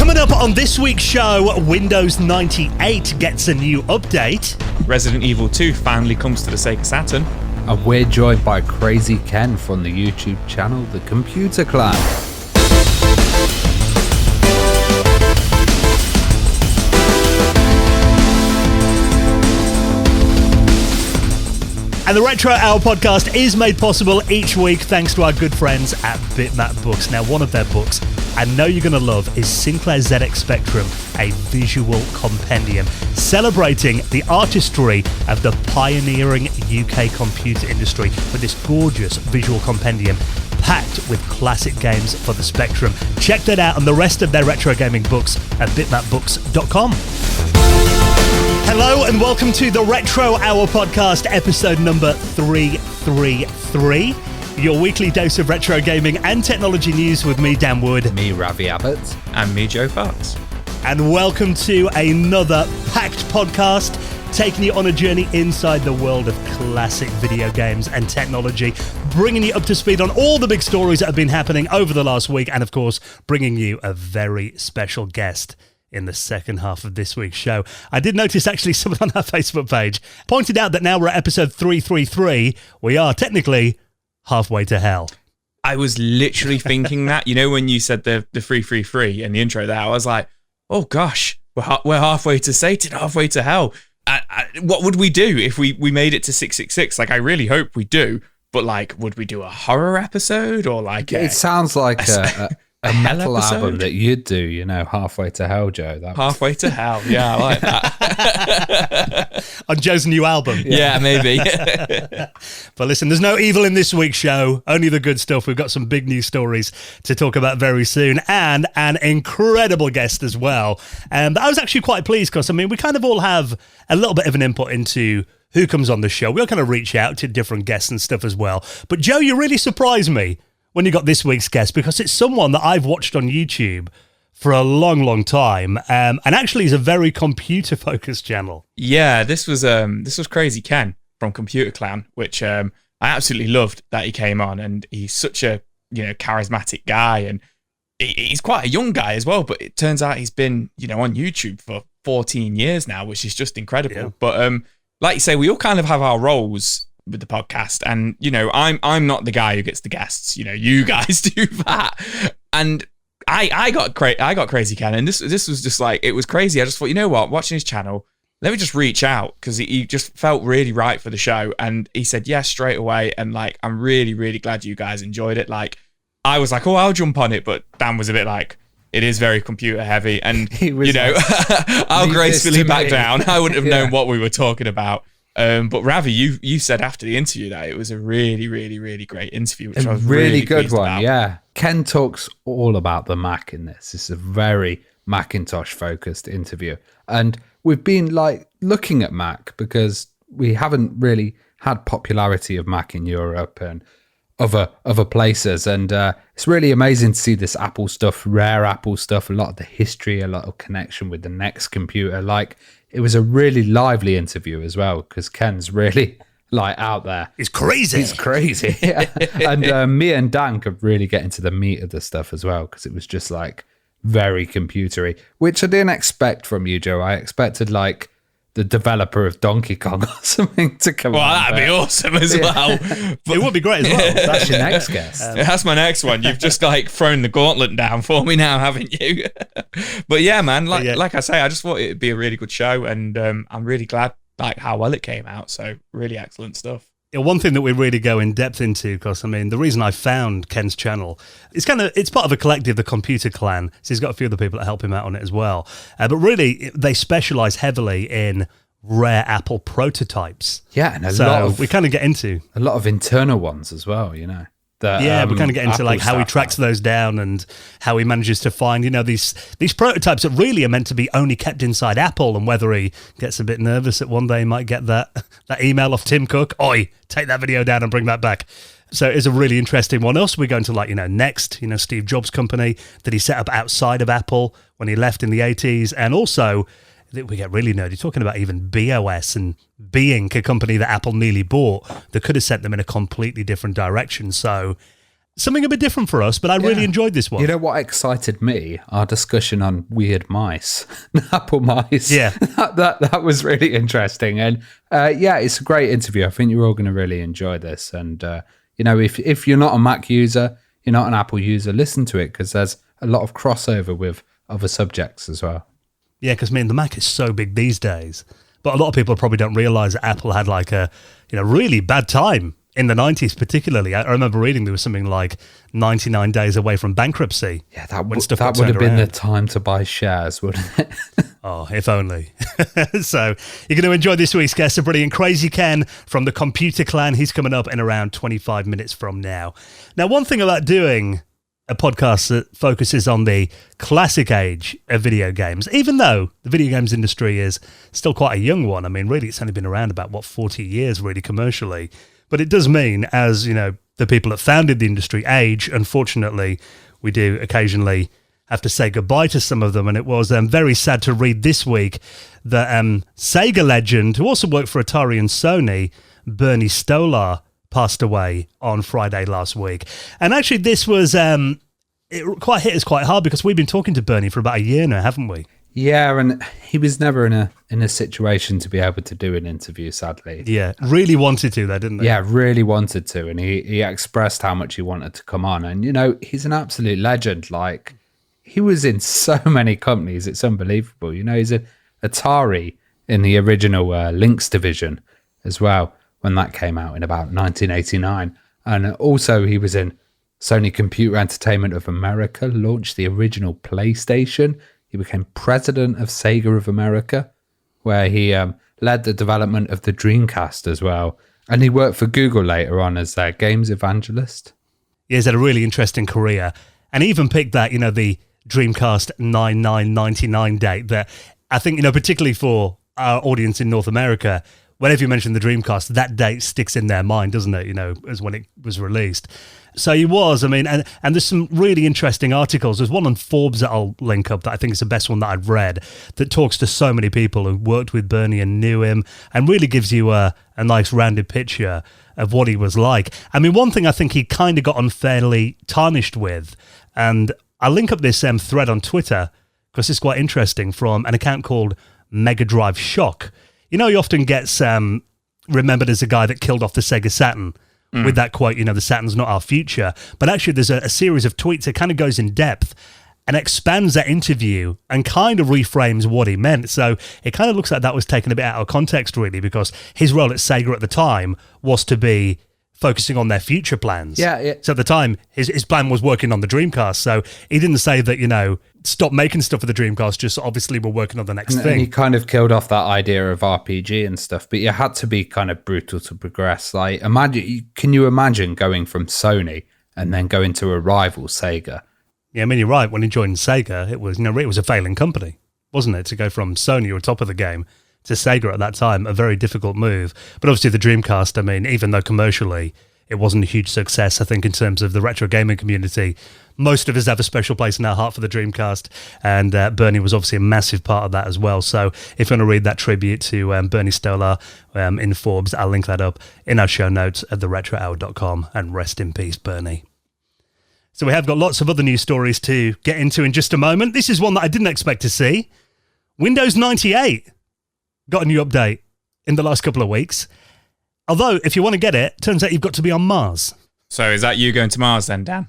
Coming up on this week's show, Windows 98 gets a new update. Resident Evil 2 finally comes to the Sega Saturn. And we're joined by Krazy Ken from the YouTube channel The Computer Clan. And the Retro Hour podcast is made possible each week thanks to our good friends at Bitmap Books. Now, one of their books I know you're going to love is Sinclair ZX Spectrum, a visual compendium celebrating the artistry of the pioneering UK computer industry with this gorgeous visual compendium packed with classic games for the Spectrum. Check that out and the rest of their retro gaming books at bitmapbooks.com. Hello and welcome to the Retro Hour podcast, episode number 333. Your weekly dose of retro gaming and technology news with me, Dan Wood. Me, Ravi Abbott. And me, Joe Fox. And welcome to another packed podcast, taking you on a journey inside the world of classic video games and technology, bringing you up to speed on all the big stories that have been happening over the last week, and of course, bringing you a very special guest in the second half of this week's show. I did notice actually someone on our Facebook page pointed out that now we're at episode 333. We are technically halfway to hell. I was literally thinking that, you know, when you said the 333 in the intro there, I was like, oh gosh, we're halfway to Satan, halfway to hell. What would we do if we made it to 666? Like, I really hope we do, but like, would we do a horror episode or like... It sounds like a metal episode? album that you'd do, you know, Halfway to Hell, Joe. Halfway to Hell, yeah, I like that. On Joe's new album. Yeah, maybe. But listen, there's no evil in this week's show, only the good stuff. We've got some big news stories to talk about very soon, and an incredible guest as well. And I was actually quite pleased because, I mean, we kind of all have a little bit of an input into who comes on the show. We'll kind of reach out to different guests and stuff as well. But Joe, you really surprised me when you got this week's guest, because it's someone that I've watched on YouTube for a long, long time, and actually is a very computer-focused channel. Yeah, this was Krazy Ken from Computer Clan, which I absolutely loved that he came on, and he's such a, you know, charismatic guy, and he's quite a young guy as well, but it turns out he's been, you know, on YouTube for 14 years now, which is just incredible. Yeah. But like you say, we all kind of have our roles with the podcast, and you know, I'm not the guy who gets the guests, you know, you guys do that, and I got Krazy Ken, and this was just like, it was crazy. I just thought, you know what, watching his channel, let me just reach out, because he just felt really right for the show, and he said yes straight away, and like, I'm really, really glad you guys enjoyed it. Like, I was like, oh, I'll jump on it, but Dan was a bit like, it is very computer heavy, and you know, like, I'll gracefully back down. I wouldn't have known what we were talking about. But Ravi, you said after the interview that it was a really, really, really great interview, which I was really good one. About. Yeah, Ken talks all about the Mac in this. It's a very Macintosh focused interview, and we've been like looking at Mac because we haven't really had popularity of Mac in Europe and other places, and it's really amazing to see this Apple stuff, rare Apple stuff, a lot of the history, a lot of connection with the next computer. Like, it was a really lively interview as well, because Ken's really like out there. He's crazy. Yeah. And me and Dan could really get into the meat of the stuff as well, because it was just like very computery, which I didn't expect from you, Joe. I expected like the developer of Donkey Kong or something to come. Well, that'd be awesome as well. But it would be great as well. That's your next guest. That's my next one. You've just like thrown the gauntlet down for me now, haven't you? But yeah, man, like I say, I just thought it'd be a really good show, and I'm really glad like how well it came out. So really excellent stuff. One thing that we really go in depth into, because I mean, the reason I found Ken's channel, it's part of a collective, the Computer Clan. So he's got a few other people that help him out on it as well. But really, they specialize heavily in rare Apple prototypes. Yeah, and we kind of get into a lot of internal ones as well, you know. We kind of get into Apple like how he tracks those down and how he manages to find, you know, these prototypes that really are meant to be only kept inside Apple, and whether he gets a bit nervous that one day he might get that email off Tim Cook, oi, take that video down and bring that back. So it's a really interesting one. Also, we go into like, you know, Next, you know, Steve Jobs' company that he set up outside of Apple when he left in the 80s, and also we get really nerdy talking about even BeOS and Being, a company that Apple nearly bought that could have sent them in a completely different direction. So something a bit different for us, but I really enjoyed this one. You know what excited me? Our discussion on weird mice, Apple mice. Yeah. that was really interesting. And it's a great interview. I think you're all going to really enjoy this. And, if you're not a Mac user, you're not an Apple user, listen to it because there's a lot of crossover with other subjects as well. Yeah, because the Mac is so big these days. But a lot of people probably don't realize that Apple had like a really bad time in the 90s particularly. I remember reading there was something like 99 days away from bankruptcy. Yeah, that would have been the time to buy shares, wouldn't it? Oh, if only. So you're going to enjoy this week's guest, a brilliant Krazy Ken from the Computer Clan. He's coming up in around 25 minutes from now. Now, one thing about doing a podcast that focuses on the classic age of video games, even though the video games industry is still quite a young one. I mean, really, it's only been around about, 40 years, really, commercially. But it does mean, as, the people that founded the industry age, unfortunately, we do occasionally have to say goodbye to some of them. And it was very sad to read this week that Sega legend, who also worked for Atari and Sony, Bernie Stolar, passed away on Friday last week. And actually this was it quite hit us quite hard because we've been talking to Bernie for about a year now, haven't we? Yeah, and he was never in a situation to be able to do an interview, sadly. Yeah, really wanted to though, didn't he? Yeah, really wanted to, and he expressed how much he wanted to come on. And he's an absolute legend. Like, he was in so many companies, it's unbelievable. He's at Atari in the original Lynx division as well, when that came out in about 1989. And also he was in Sony Computer Entertainment of America, launched the original PlayStation. He became president of Sega of America, where he led the development of the Dreamcast as well. And he worked for Google later on as their games evangelist. Yeah, he's had a really interesting career. And he even picked that, the Dreamcast 9999 date that I think, particularly for our audience in North America, whenever you mention the Dreamcast, that date sticks in their mind, doesn't it? As when it was released. So he was, and there's some really interesting articles. There's one on Forbes that I'll link up that I think is the best one that I've read that talks to so many people who worked with Bernie and knew him and really gives you a nice rounded picture of what he was like. One thing I think he kind of got unfairly tarnished with, and I'll link up this thread on Twitter because it's quite interesting, from an account called Mega Drive Shock. He often gets remembered as the guy that killed off the Sega Saturn with that quote, the Saturn's not our future. But actually there's a series of tweets that kind of goes in depth and expands that interview and kind of reframes what he meant. So it kind of looks like that was taken a bit out of context, really, because his role at Sega at the time was to be focusing on their future plans. Yeah. So at the time, his plan was working on the Dreamcast. So he didn't say that, stop making stuff for the Dreamcast, just obviously we're working on the next thing. And he kind of killed off that idea of RPG and stuff, but you had to be kind of brutal to progress. Like, can you imagine going from Sony and then going to a rival, Sega? Yeah, you're right. When he joined Sega, it was a failing company, wasn't it? To go from Sony, on top of the game, to Sega at that time, a very difficult move. But obviously the Dreamcast, even though commercially it wasn't a huge success, I think in terms of the retro gaming community, most of us have a special place in our heart for the Dreamcast, and Bernie was obviously a massive part of that as well. So if you want to read that tribute to Bernie Stolar in Forbes, I'll link that up in our show notes at theretrohour.com, and rest in peace, Bernie. So we have got lots of other news stories to get into in just a moment. This is one that I didn't expect to see. Windows 98 got a new update in the last couple of weeks. Although, if you want to get it, turns out you've got to be on Mars. So is that you going to Mars then, Dan?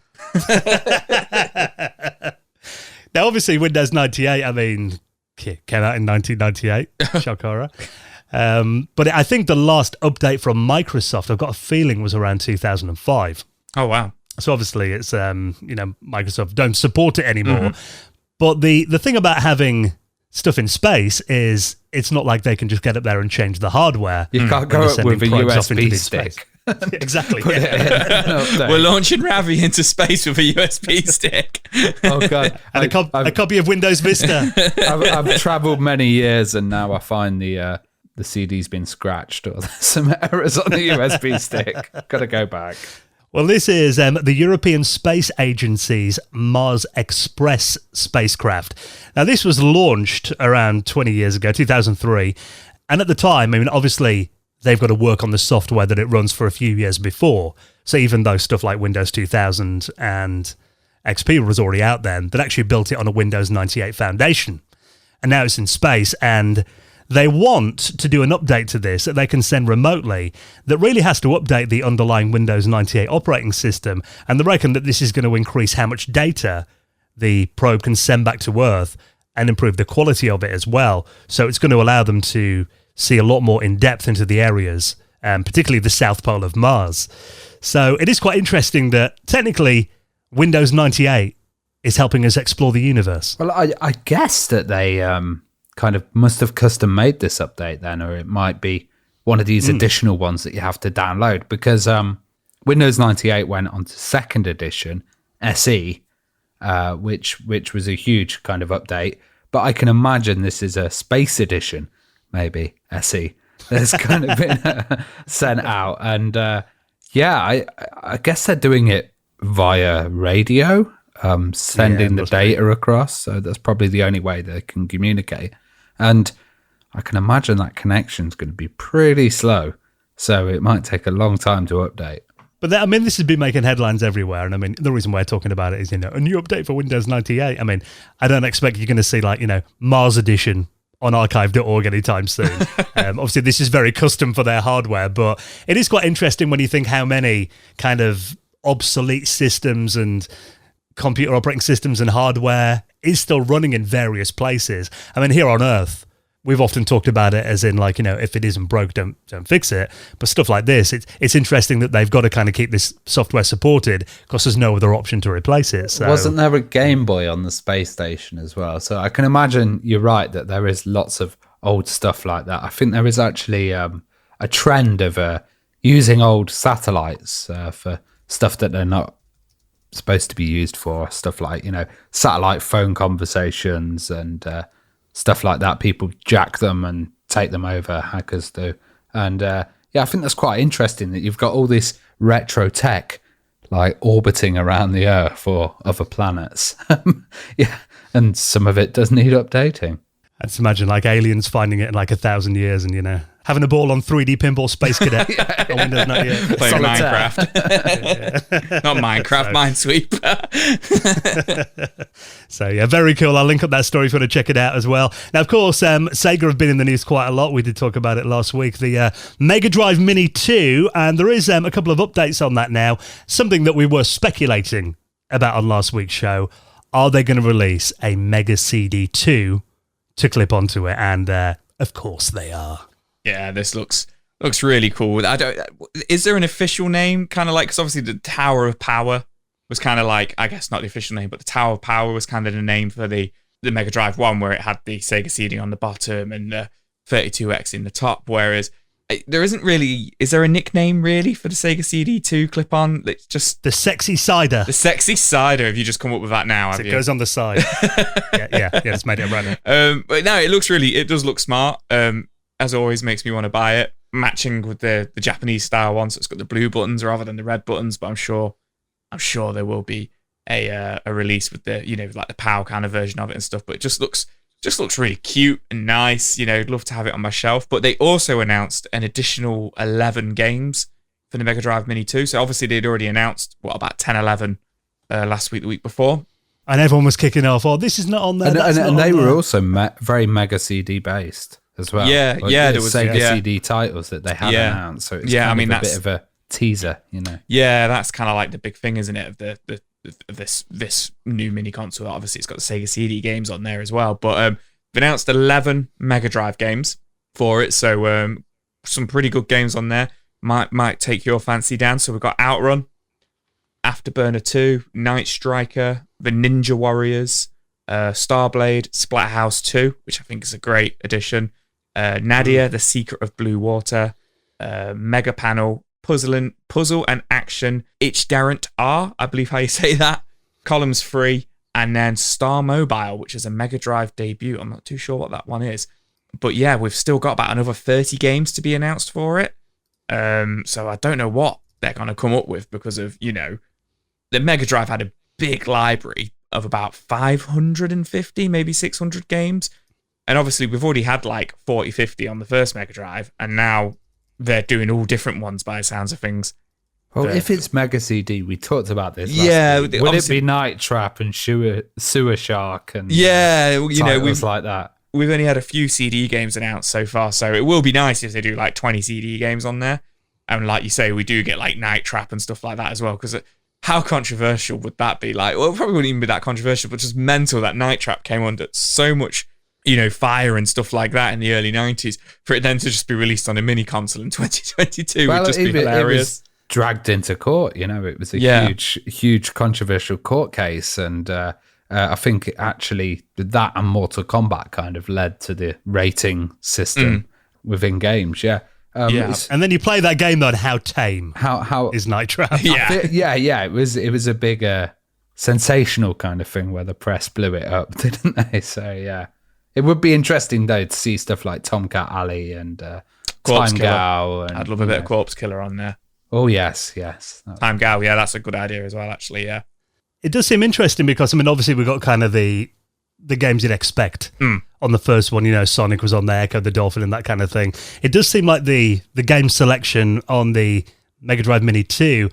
Now, obviously, Windows 98, came out in 1998. Shock horror. But I think the last update from Microsoft, I've got a feeling, was around 2005. Oh, wow. So obviously, it's, Microsoft don't support it anymore. Mm-hmm. But the thing about having stuff in space is it's not like they can just get up there and change the hardware. You can't go up with a USB stick. Exactly. We're launching Ravi into space with a USB stick. Oh God! And a copy of Windows Vista. I've travelled many years, and now I find the CD's been scratched, or there's some errors on the USB stick. Got to go back. Well, this is the European Space Agency's Mars Express spacecraft. Now, this was launched around 20 years ago, 2003. And at the time, obviously, they've got to work on the software that it runs for a few years before. So even though stuff like Windows 2000 and XP was already out then, they'd actually built it on a Windows 98 foundation. And now it's in space, and they want to do an update to this that they can send remotely that really has to update the underlying Windows 98 operating system. And they reckon that this is going to increase how much data the probe can send back to Earth and improve the quality of it as well. So it's going to allow them to see a lot more in depth into the areas, particularly the South Pole of Mars. So it is quite interesting that technically Windows 98 is helping us explore the universe. Well, I guess that they kind of must have custom made this update then, or it might be one of these additional ones that you have to download, because Windows 98 went on to second edition, SE, which was a huge kind of update. But I can imagine this is a space edition, maybe, SE, that's kind of been sent out. And I guess they're doing it via radio, sending the data across. So that's probably the only way they can communicate. And I can imagine that connection's going to be pretty slow. So it might take a long time to update. But this has been making headlines everywhere. And I mean, the reason we're talking about it is, a new update for Windows 98. I mean, I don't expect you're going to see Mars Edition on archive.org anytime soon. Obviously, this is very custom for their hardware, but it is quite interesting when you think how many kind of obsolete systems and computer operating systems and hardware is still running in various places. I mean, here on Earth, we've often talked about it as in if it isn't broke, don't fix it. But stuff like this, it's interesting that they've got to kind of keep this software supported because there's no other option to replace it. So. Wasn't there a Game Boy on the space station as well? So I can imagine you're right that there is lots of old stuff like that. I think there is actually a trend of using old satellites for stuff that they're not supposed to be used for, stuff like satellite phone conversations and stuff like that. People jack them and take them over, hackers do. And I think that's quite interesting that you've got all this retro tech orbiting around the Earth or other planets. And some of it does need updating. I just imagine aliens finding it in 1,000 years and having a ball on 3D Pinball Space Cadet on Windows 98. Playing Minecraft. Not Minecraft, Minesweeper. So, very cool. I'll link up that story if you want to check it out as well. Now, of course, Sega have been in the news quite a lot. We did talk about it last week. The Mega Drive Mini 2, and there is a couple of updates on that now. Something that we were speculating about on last week's show. Are they going to release a Mega CD 2 to clip onto it? And, of course, they are. Yeah, this looks really cool. Is there an official name? Kind of because obviously the Tower of Power was kind of I guess not the official name, but the Tower of Power was kind of the name for the Mega Drive 1, where it had the Sega CD on the bottom and the 32X in the top. Whereas there isn't really, is there a nickname really for the Sega CD 2 clip-on? It's just the Sexy Cider. The Sexy Cider. Have you just come up with that now? So it goes on the side. yeah, it's made it run. But no, it does look smart. As always, makes me want to buy it. Matching with the Japanese style one, so it's got the blue buttons rather than the red buttons. But I'm sure there will be a release with the the PAL kind of version of it and stuff. But it just looks really cute and nice. I'd love to have it on my shelf. But they also announced an additional 11 games for the Mega Drive Mini 2. So obviously they'd already announced about 10, 11 last week, the week before. And everyone was kicking off. Oh, this is not on there. And they were also very Mega CD based as well. Yeah, there was Sega CD titles that they had announced. So it's kind of a bit of a teaser, Yeah, that's kind of the big thing, isn't it? Of this new mini console. Obviously, it's got the Sega CD games on there as well. But they've announced 11 Mega Drive games for it. So some pretty good games on there. Might take your fancy down. So we've got Outrun, Afterburner 2, Night Striker, The Ninja Warriors, Starblade, Splathouse 2, which I think is a great addition. Nadia, The Secret of Blue Water, Mega Panel, Puzzle and Action, Itchdarant R, I believe how you say that, Columns 3, and then Star Mobile, which is a Mega Drive debut. I'm not too sure what that one is. But yeah, we've still got about another 30 games to be announced for it. So I don't know what they're going to come up with because of, the Mega Drive had a big library of about 550, maybe 600 games. And obviously, we've already had 40, 50 on the first Mega Drive, and now they're doing all different ones by the sounds of things. Well, if it's Mega CD, we talked about this. Yeah, last week. Would it be Night Trap and Sewer Shark and we've like that? We've only had a few CD games announced so far, so it will be nice if they do like 20 CD games on there. And like you say, we do get like Night Trap and stuff like that as well. Because how controversial would that be? Like, well, it probably wouldn't even be that controversial, but just mental that Night Trap came under so much, fire and stuff like that in the early 90s, for it then to just be released on a mini console in 2022 would just be hilarious. Dragged into court, it was a huge controversial court case, and I think actually that and Mortal Kombat kind of led to the rating system within games. And then you play that game though, and how tame how is Night Trap? It was a big sensational kind of thing where the press blew it up, didn't they? So it would be interesting though to see stuff like Tomcat Alley and Corpse Time Killer. Gal. I'd love a bit of Corpse Killer on there. Oh, yes. Time Gal, that's a good idea as well, actually, yeah. It does seem interesting because, obviously we've got kind of the games you'd expect on the first one. Sonic was on there, Echo the Dolphin and that kind of thing. It does seem like the game selection on the Mega Drive Mini 2,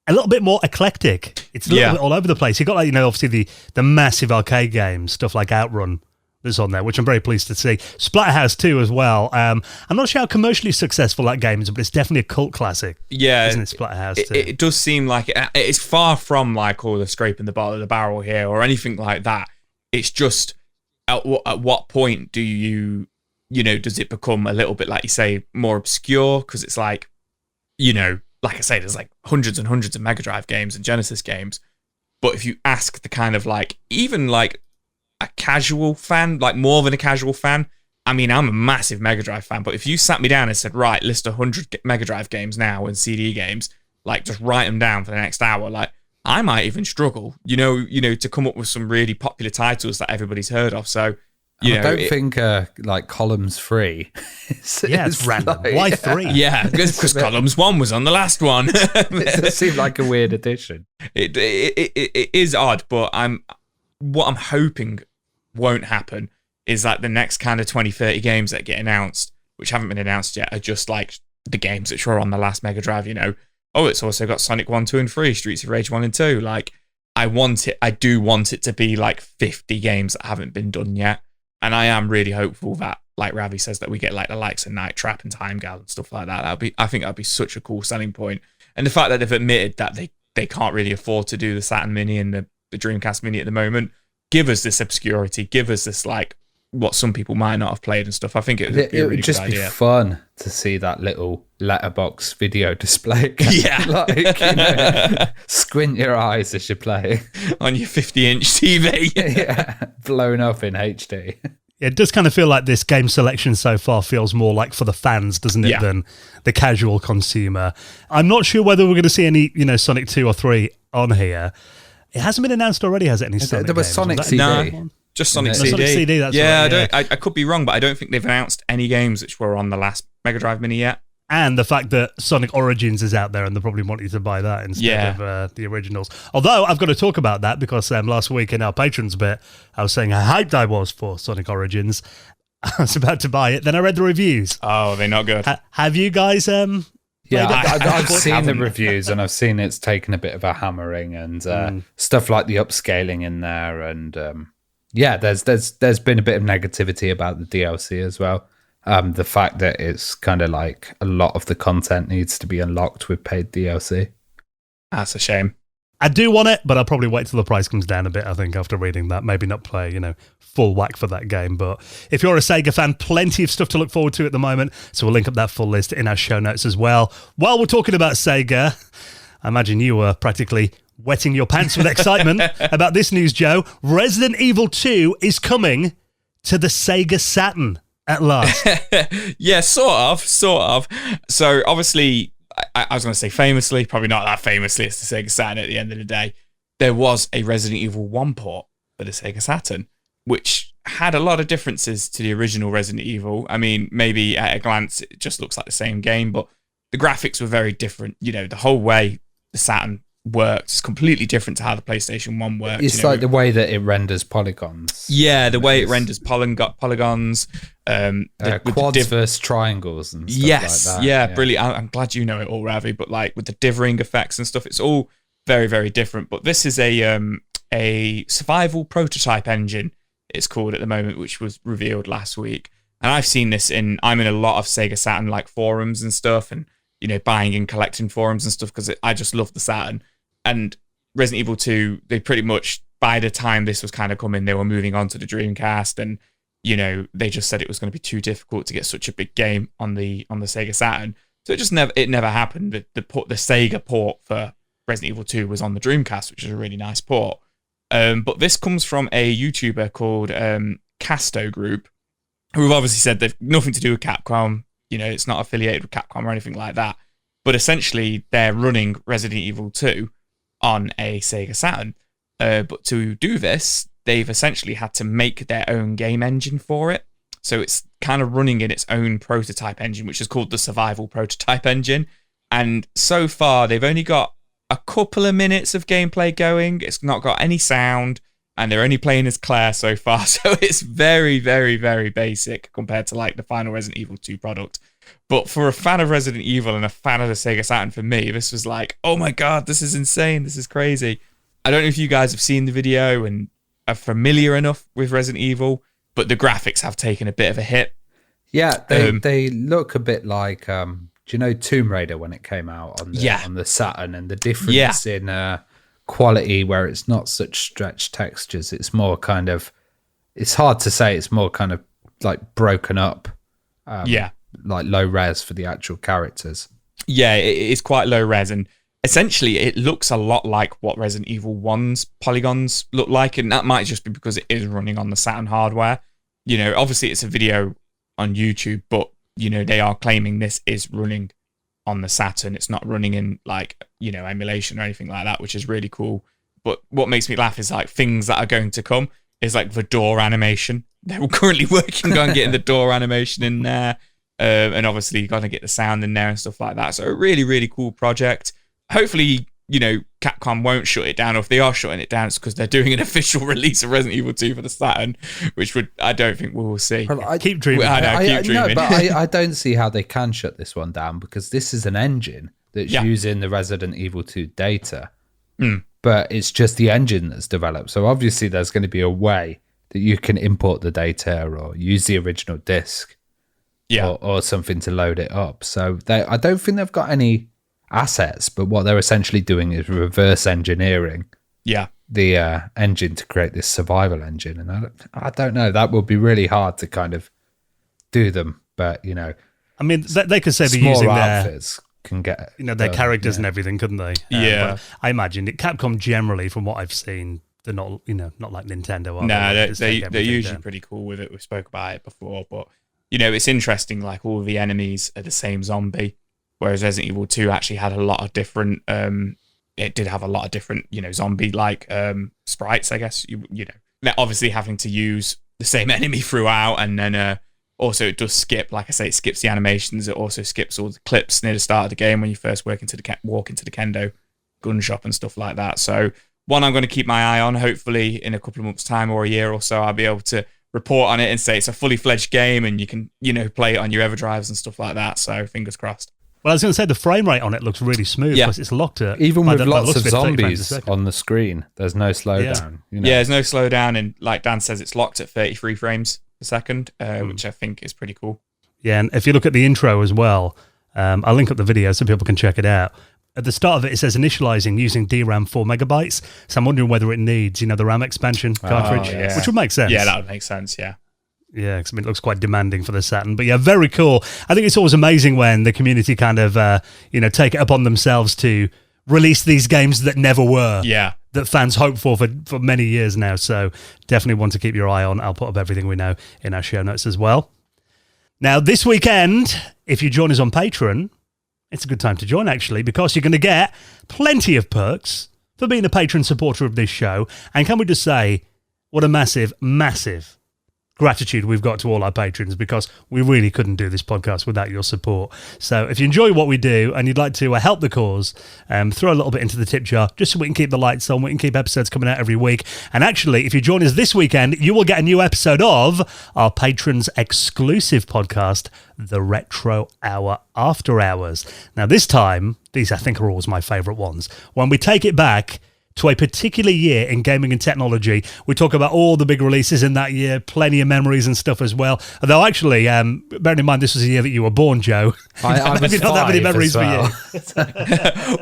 a little bit more eclectic. It's a little bit all over the place. You've got, obviously the massive arcade games, stuff like Outrun, that's on there, which I'm very pleased to see. Splatterhouse 2 as well. I'm not sure how commercially successful that game is, but it's definitely a cult classic. Yeah, isn't it? Splatterhouse 2. It does seem like it's far from like all the scraping the bottom of the barrel here or anything like that. It's just at what point do does it become a little bit, like you say, more obscure? Because it's like, like I say, there's like hundreds and hundreds of Mega Drive games and Genesis games. But if you ask the kind of like, even like a casual fan, like more than a casual fan, I'm a massive Mega Drive fan, but if you sat me down and said, right, list 100 Mega Drive games now and CD games, like just write them down for the next hour, like I might even struggle, to come up with some really popular titles that everybody's heard of. So, I don't think like Columns 3. It's random. Like, why 3? Yeah, because Columns 1 was on the last one. It does seem like a weird addition. It is odd, but what I'm hoping won't happen is that the next kind of 20, 30 games that get announced, which haven't been announced yet, are just like the games which were on the last Mega Drive, Oh, it's also got Sonic 1, 2, and 3, Streets of Rage 1 and 2. Like, I do want it to be like 50 games that haven't been done yet. And I am really hopeful that, like Ravi says, that we get like the likes of Night Trap and Time Gal and stuff like that. I think that'd be such a cool selling point. And the fact that they've admitted that they can't really afford to do the Saturn Mini and the Dreamcast Mini at the moment, give us this obscurity, give us this like what some people might not have played and stuff. I think it would be a really just good idea. be fun to see that little letterbox video display. Squint your eyes as you play on your 50-inch TV. Blown up in HD. It does kind of feel like this game selection so far feels more like for the fans, doesn't it, than the casual consumer. I'm not sure whether we're going to see any, Sonic 2 or 3 on here. It hasn't been announced already, has it? Any Sonic There was games? Sonic Was that CD. one? Just Sonic CD. Sonic CD, that's right, I could be wrong, but I don't think they've announced any games which were on the last Mega Drive Mini yet. And the fact that Sonic Origins is out there and they probably want you to buy that instead of the originals. Although I've got to talk about that because last week in our Patrons bit, I was saying how hyped I was for Sonic Origins. I was about to buy it. Then I read the reviews. Oh, they're not good. Have you guys... I've seen the reviews and I've seen it's taken a bit of a hammering and stuff like the upscaling in there. And there's been a bit of negativity about the DLC as well. The fact that it's kind of like a lot of the content needs to be unlocked with paid DLC. That's a shame. I do want it, but I'll probably wait till the price comes down a bit, I think, after reading that. Maybe not play, full whack for that game. But if you're a Sega fan, plenty of stuff to look forward to at the moment. So we'll link up that full list in our show notes as well. While we're talking about Sega, I imagine you were practically wetting your pants with excitement about this news, Joe. Resident Evil 2 is coming to the Sega Saturn at last. Yeah, sort of. So obviously... I was going to say famously, probably not that famously, it's the Sega Saturn at the end of the day. There was a Resident Evil 1 port for the Sega Saturn, which had a lot of differences to the original Resident Evil. I mean, maybe at a glance, it just looks like the same game, but the graphics were very different. The whole way the Saturn works is completely different to how the PlayStation 1 works. It's like the way that it renders polygons. Yeah, the way it renders polygons. Quads versus triangles and stuff like that. Yeah, brilliant. I'm glad you know it all, Ravi. But like with the dithering effects and stuff, it's all very, very different. But this is a survival prototype engine, it's called at the moment, which was revealed last week. And I've seen this I'm in a lot of Sega Saturn like forums and stuff, and buying and collecting forums and stuff, because I just love the Saturn. And Resident Evil 2, they pretty much, by the time this was kind of coming, they were moving on to the Dreamcast, and they just said it was going to be too difficult to get such a big game on the Sega Saturn. So it never happened. The Sega port for Resident Evil 2 was on the Dreamcast, which is a really nice port. But this comes from a YouTuber called Casto Group, who've obviously said they've nothing to do with Capcom. It's not affiliated with Capcom or anything like that. But essentially, they're running Resident Evil 2 on a Sega Saturn. But to do this, they've essentially had to make their own game engine for it. So it's kind of running in its own prototype engine, which is called the Survival Prototype Engine. And so far, they've only got a couple of minutes of gameplay going. It's not got any sound, and they're only playing as Claire so far. So it's very, very, very basic compared to like the final Resident Evil 2 product. But for a fan of Resident Evil and a fan of the Sega Saturn, for me, this was like, oh my God, this is insane. This is crazy. I don't know if you guys have seen the video and are familiar enough with Resident Evil, but the graphics have taken a bit of a hit. Yeah, they look a bit like, do you know Tomb Raider when it came out on the Saturn, and the difference in quality where it's not such stretched textures, it's more kind of, it's hard to say, it's more kind of like broken up, like low res for the actual characters. Yeah, it is quite low res, and essentially it looks a lot like what Resident Evil 1's polygons look like, and that might just be because it is running on the Saturn hardware. Obviously it's a video on YouTube, but they are claiming this is running on the Saturn. It's not running in like, emulation or anything like that, which is really cool. But what makes me laugh is like things that are going to come is like the door animation. They're currently working on getting the door animation in there. And obviously you got to get the sound in there and stuff like that. So a really, really cool project. Hopefully, Capcom won't shut it down, or if they are shutting it down, it's because they're doing an official release of Resident Evil 2 for the Saturn, which I don't think we will see. Well, I keep dreaming. Keep dreaming. No, but I don't see how they can shut this one down, because this is an engine that's using the Resident Evil 2 data, but it's just the engine that's developed. So obviously there's going to be a way that you can import the data or use the original disc or something to load it up. So I don't think they've got any assets, but what they're essentially doing is reverse engineering the engine to create this survival engine. And I don't know, that would be really hard to kind of do them, but I mean, they could say they're using their can get their characters and everything, couldn't they? But I imagine Capcom generally, from what I've seen, they're not not like Nintendo. No, they're usually pretty cool with it. We spoke about it before, but it's interesting, like all the enemies are the same zombie, whereas Resident Evil 2 actually had a lot of different it did have a lot of different zombie like sprites, I guess. Obviously having to use the same enemy throughout, and then also it does skip, like I say, it skips the animations. It also skips all the clips near the start of the game when you first walk into the Kendo gun shop and stuff like that. So one I'm going to keep my eye on. Hopefully in a couple of months' time or a year or so, I'll be able to report on it and say it's a fully fledged game, and you can play it on your EverDrives and stuff like that. So fingers crossed. Well, I was going to say the frame rate on it looks really smooth because it's locked at... Even with lots of zombies on the screen, there's no slowdown. Yeah, there's no slowdown, and like Dan says, it's locked at 33 frames per second, which I think is pretty cool. Yeah, and if you look at the intro as well, I'll link up the video so people can check it out. At the start of it, it says initializing using DRAM 4 megabytes. So I'm wondering whether it needs, the RAM expansion cartridge, which would make sense. Yeah, that would make sense, yeah. Yeah, because it looks quite demanding for the Saturn. But yeah, very cool. I think it's always amazing when the community kind of, take it upon themselves to release these games that never were. Yeah. That fans hope for many years now. So definitely one to keep your eye on. I'll put up everything we know in our show notes as well. Now, this weekend, if you join us on Patreon, it's a good time to join, actually, because you're going to get plenty of perks for being a patron supporter of this show. And can we just say, what a massive, massive gratitude we've got to all our patrons, because we really couldn't do this podcast without your support. So if you enjoy what we do and you'd like to help the cause, throw a little bit into the tip jar just so we can keep the lights on, we can keep episodes coming out every week. And actually, if you join us this weekend, you will get a new episode of our patrons exclusive podcast, The Retro Hour After Hours. Now this time, these I think are always my favourite ones, when we take it back to a particular year in gaming and technology. We talk about all the big releases in that year, plenty of memories and stuff as well. Although actually, bearing in mind this was the year that you were born, Joe, I maybe not that many memories for you.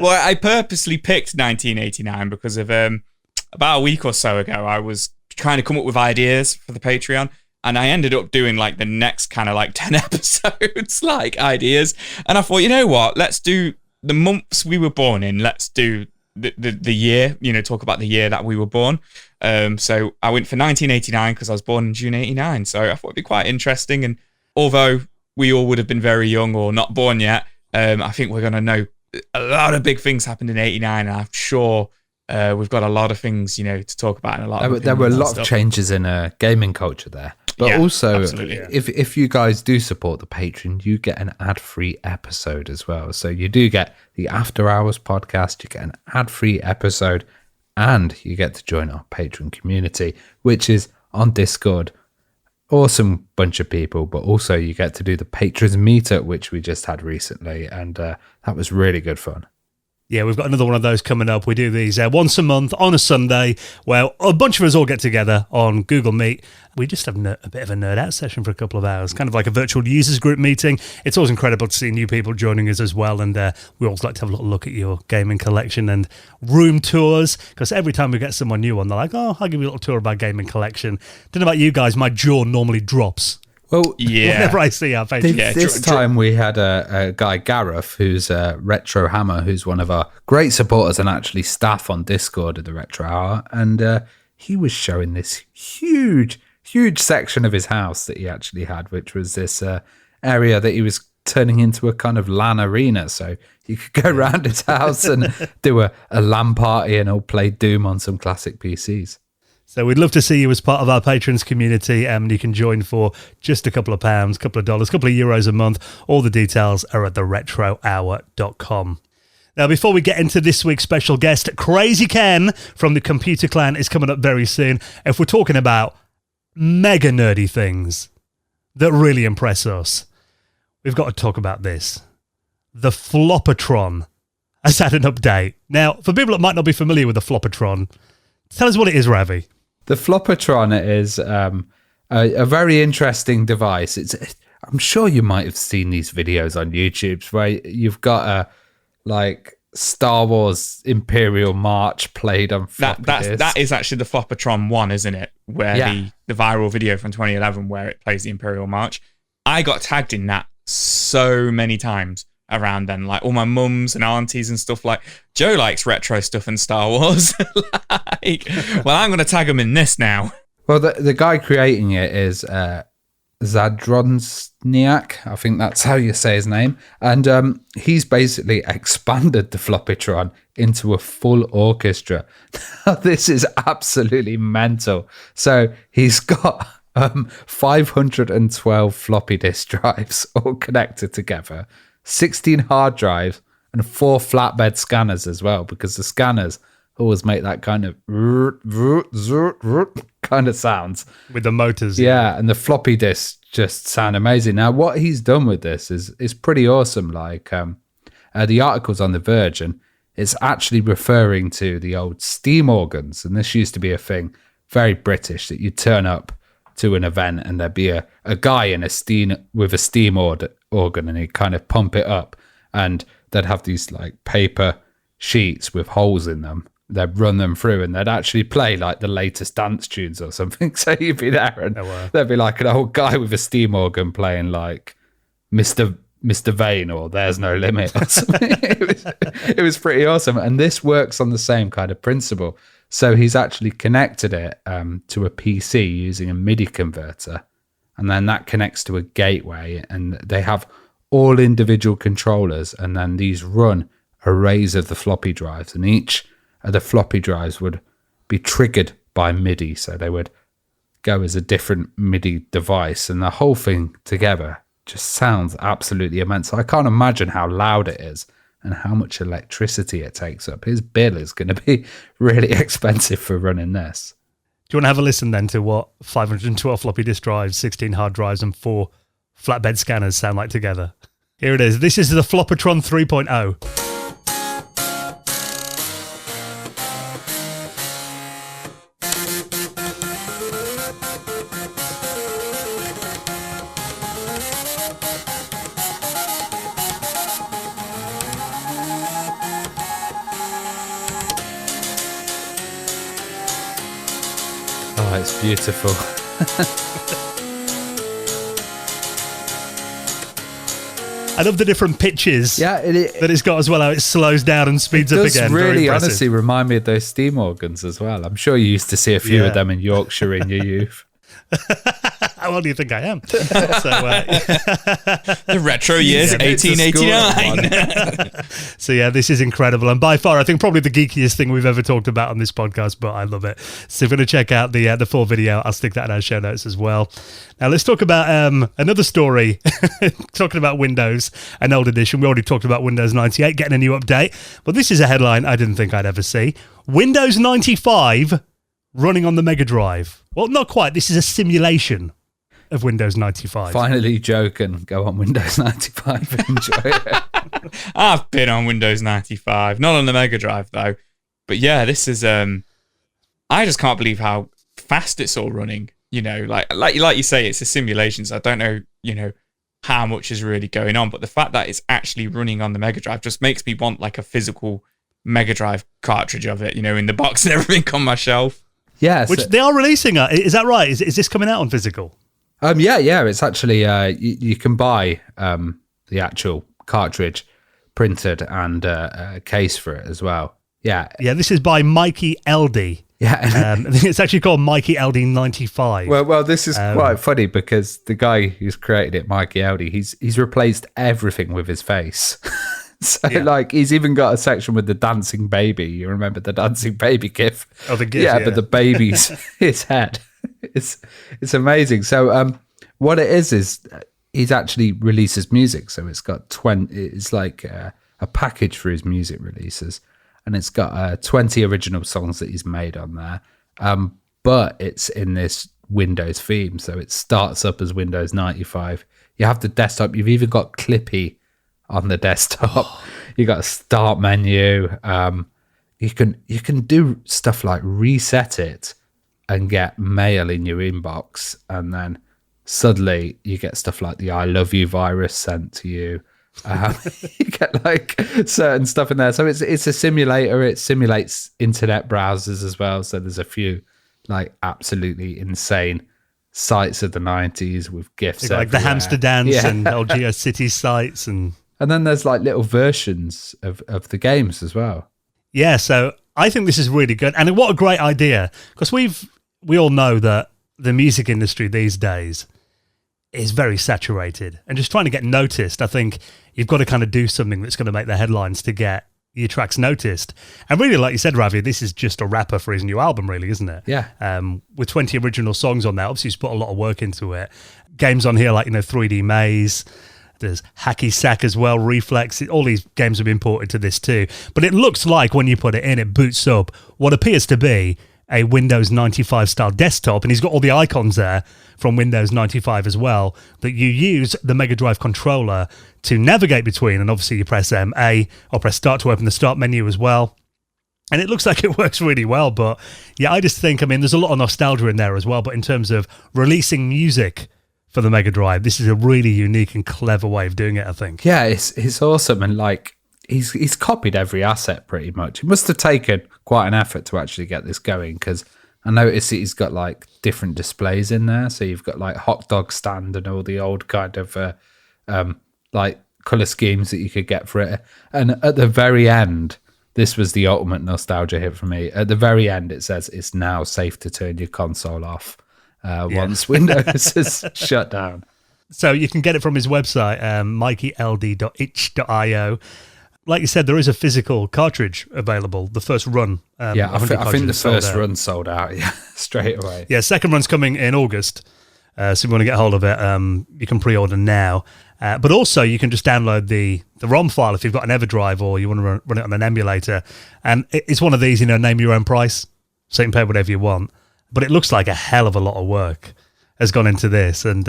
Well, I purposely picked 1989 because of about a week or so ago, I was trying to come up with ideas for the Patreon. And I ended up doing like the next kind of like 10 episodes, like ideas. And I thought, you know what, let's do the months we were born in. Let's do the year, talk about the year that we were born. So I went for 1989 because I was born in June 89. So I thought it'd be quite interesting. And although we all would have been very young or not born yet, I think we're going to know a lot of big things happened in 89. And I'm sure we've got a lot of things, to talk about. And a lot there were a lot of changes in gaming culture there. But yeah, also, if you guys do support the Patreon, you get an ad-free episode as well. So you do get the After Hours podcast, you get an ad-free episode, and you get to join our Patreon community, which is on Discord. Awesome bunch of people, but also you get to do the Patrons Meetup, which we just had recently, and that was really good fun. Yeah, we've got another one of those coming up. We do these once a month on a Sunday where a bunch of us all get together on Google Meet. We just have a bit of a nerd out session for a couple of hours, kind of like a virtual users group meeting. It's always incredible to see new people joining us as well. And we always like to have a little look at your gaming collection and room tours, because every time we get someone new on, they're like, oh, I'll give you a little tour of our gaming collection. Don't know about you guys, my jaw normally drops. Well, yeah. Whenever I see our page. This time we had a guy, Gareth, who's a Retro Hammer, who's one of our great supporters and actually staff on Discord at the Retro Hour. And he was showing this huge section of his house that he actually had, which was this area that he was turning into a kind of LAN arena. So you could go around his house and do a LAN party and all play Doom on some classic PCs. So we'd love to see you as part of our patrons community, and you can join for just a couple of pounds, couple of dollars, couple of euros a month. All the details are at theretrohour.com. Now, before we get into this week's special guest, Krazy Ken from the Computer Clan is coming up very soon. If we're talking about mega nerdy things that really impress us, we've got to talk about this. The Floppatron has had an update. Now, for people that might not be familiar with the Floppatron, tell us what it is, Ravi. The Floppatron is a very interesting device. I'm sure you might have seen these videos on YouTube where you've got a Star Wars Imperial March played on floppy disk. That is actually the Floppatron 1, isn't it? Where the viral video from 2011 where it plays the Imperial March. I got tagged in that so many times around then, like all my mums and aunties and stuff. Like, Joe likes retro stuff and Star Wars. Well, I'm going to tag him in this now. Well, the guy creating it is Zadronsniak. I think that's how you say his name. And he's basically expanded the Floppatron into a full orchestra. This is absolutely mental. So he's got 512 floppy disk drives all connected together, 16 hard drives, and 4 flatbed scanners as well, because the scanners always make that kind of kind of sounds with the motors. Yeah, and the floppy disks just sound amazing. Now, what he's done with this is pretty awesome. Like the article's on The Verge, and it's actually referring to the old steam organs. And this used to be a thing, very British, that you'd turn up to an event and there'd be a guy in a steam organ, and he'd kind of pump it up, and they'd have these like paper sheets with holes in them. They'd run them through and they'd actually play like the latest dance tunes or something. So you'd be there and there'd be like an old guy with a steam organ playing like Mr. Vane or There's No Limit or something. It was pretty awesome. And this works on the same kind of principle. So he's actually connected it to a PC using a MIDI converter. And then that connects to a gateway, and they have all individual controllers. And then these run arrays of the floppy drives, and each of the floppy drives would be triggered by MIDI. So they would go as a different MIDI device, and the whole thing together just sounds absolutely immense. I can't imagine how loud it is and how much electricity it takes up. His bill is going to be really expensive for running this. Do you want to have a listen then to what 512 floppy disk drives, 16 hard drives, and 4 flatbed scanners sound like together? Here it is. This is the Flopatron 3.0. Oh, it's beautiful. I love the different pitches Yeah, that it's got as well, how it slows down and speeds up does again. really Very impressive. honestly remind me of those steam organs as well. I'm sure you used to see a few of them in Yorkshire in your youth. How old do you think I am? So, The retro years, it's a school 1889. So yeah, this is incredible, and by far, I think probably the geekiest thing we've ever talked about on this podcast. But I love it. So if you're going to check out the full video, I'll stick that in our show notes as well. Now let's talk about another story. Talking about Windows, an old edition. We already talked about Windows 98 getting a new update, but this is a headline I didn't think I'd ever see. Windows 95 running on the Mega Drive. Well, not quite. This is a simulation of Windows 95. Finally, Joe can go on Windows 95 and enjoy it. I've been on Windows 95, not on the Mega Drive though. But yeah, this is I just can't believe how fast it's all running. You know, like you say, it's a simulation, so I don't know, you know, how much is really going on. But the fact that it's actually running on the Mega Drive just makes me want like a physical Mega Drive cartridge of it, you know, in the box and everything on my shelf. Yeah, Which they are releasing. Is that right? Is this coming out on physical? yeah. It's actually you can buy the actual cartridge printed and a case for it as well. Yeah, Yeah, this is by Mikey LD. yeah. I think it's actually called Mikey LD 95. Well, this is quite funny because the guy who's created it, Mikey Aldi, he's replaced everything with his face. So, like, he's even got a section with the dancing baby. You remember the dancing baby gif? Oh, the GIF, yeah, yeah. but the baby's his head. It's amazing. So, what it is he's actually releases music. So it's got 20. It's like a package for his music releases, and it's got 20 original songs that he's made on there. But it's in this Windows theme, so it starts up as Windows 95. You have the desktop. You've even got Clippy on the desktop. You got a start menu. You can do stuff like reset it and get mail in your inbox, and then suddenly you get stuff like the I love you virus sent to you. You get like certain stuff in there. So it's a simulator. It simulates internet browsers as well. So there's a few like absolutely insane sites of the 90s with GIFs like the everywhere. Hamster Dance and old GeoCities sites And then there's like little versions of the games as well. Yeah, so I think this is really good. And what a great idea. Because we all know that the music industry these days is very saturated. And just trying to get noticed, I think you've got to kind of do something that's going to make the headlines to get your tracks noticed. And really, like you said, Ravi, this is just a wrapper for his new album, really, isn't it? Yeah. With 20 original songs on there. Obviously, he's put a lot of work into it. Games on here like, 3D Maze. There's Hacky Sack as well, Reflex. All these games have been ported to this too. But it looks like when you put it in, it boots up what appears to be a Windows 95 style desktop. And he's got all the icons there from Windows 95 as well that you use the Mega Drive controller to navigate between. And obviously you press A or press start to open the start menu as well. And it looks like it works really well. But yeah, I just think, there's a lot of nostalgia in there as well. But in terms of releasing music for the Mega Drive, this is a really unique and clever way of doing it, I think. Yeah, it's awesome. And like he's copied every asset pretty much. It must have taken quite an effort to actually get this going, because I noticed that he's got like different displays in there. So you've got like hot dog stand and all the old kind of like color schemes that you could get for it. And at the very end, this was the ultimate nostalgia hit for me. At the very end, it says it's now safe to turn your console off once Windows is shut down. So you can get it from his website, mikeyld.itch.io. like you said, there is a physical cartridge available. The first run. I think 100 the cartridges sold first out. run sold out. Yeah, straight away. Yeah, second run's coming in August. So if you want to get hold of it, you can pre-order now. But also, you can just download the ROM file if you've got an EverDrive or you want to run it on an emulator. And it's one of these, name your own price, so you can pay whatever you want. But it looks like a hell of a lot of work has gone into this, and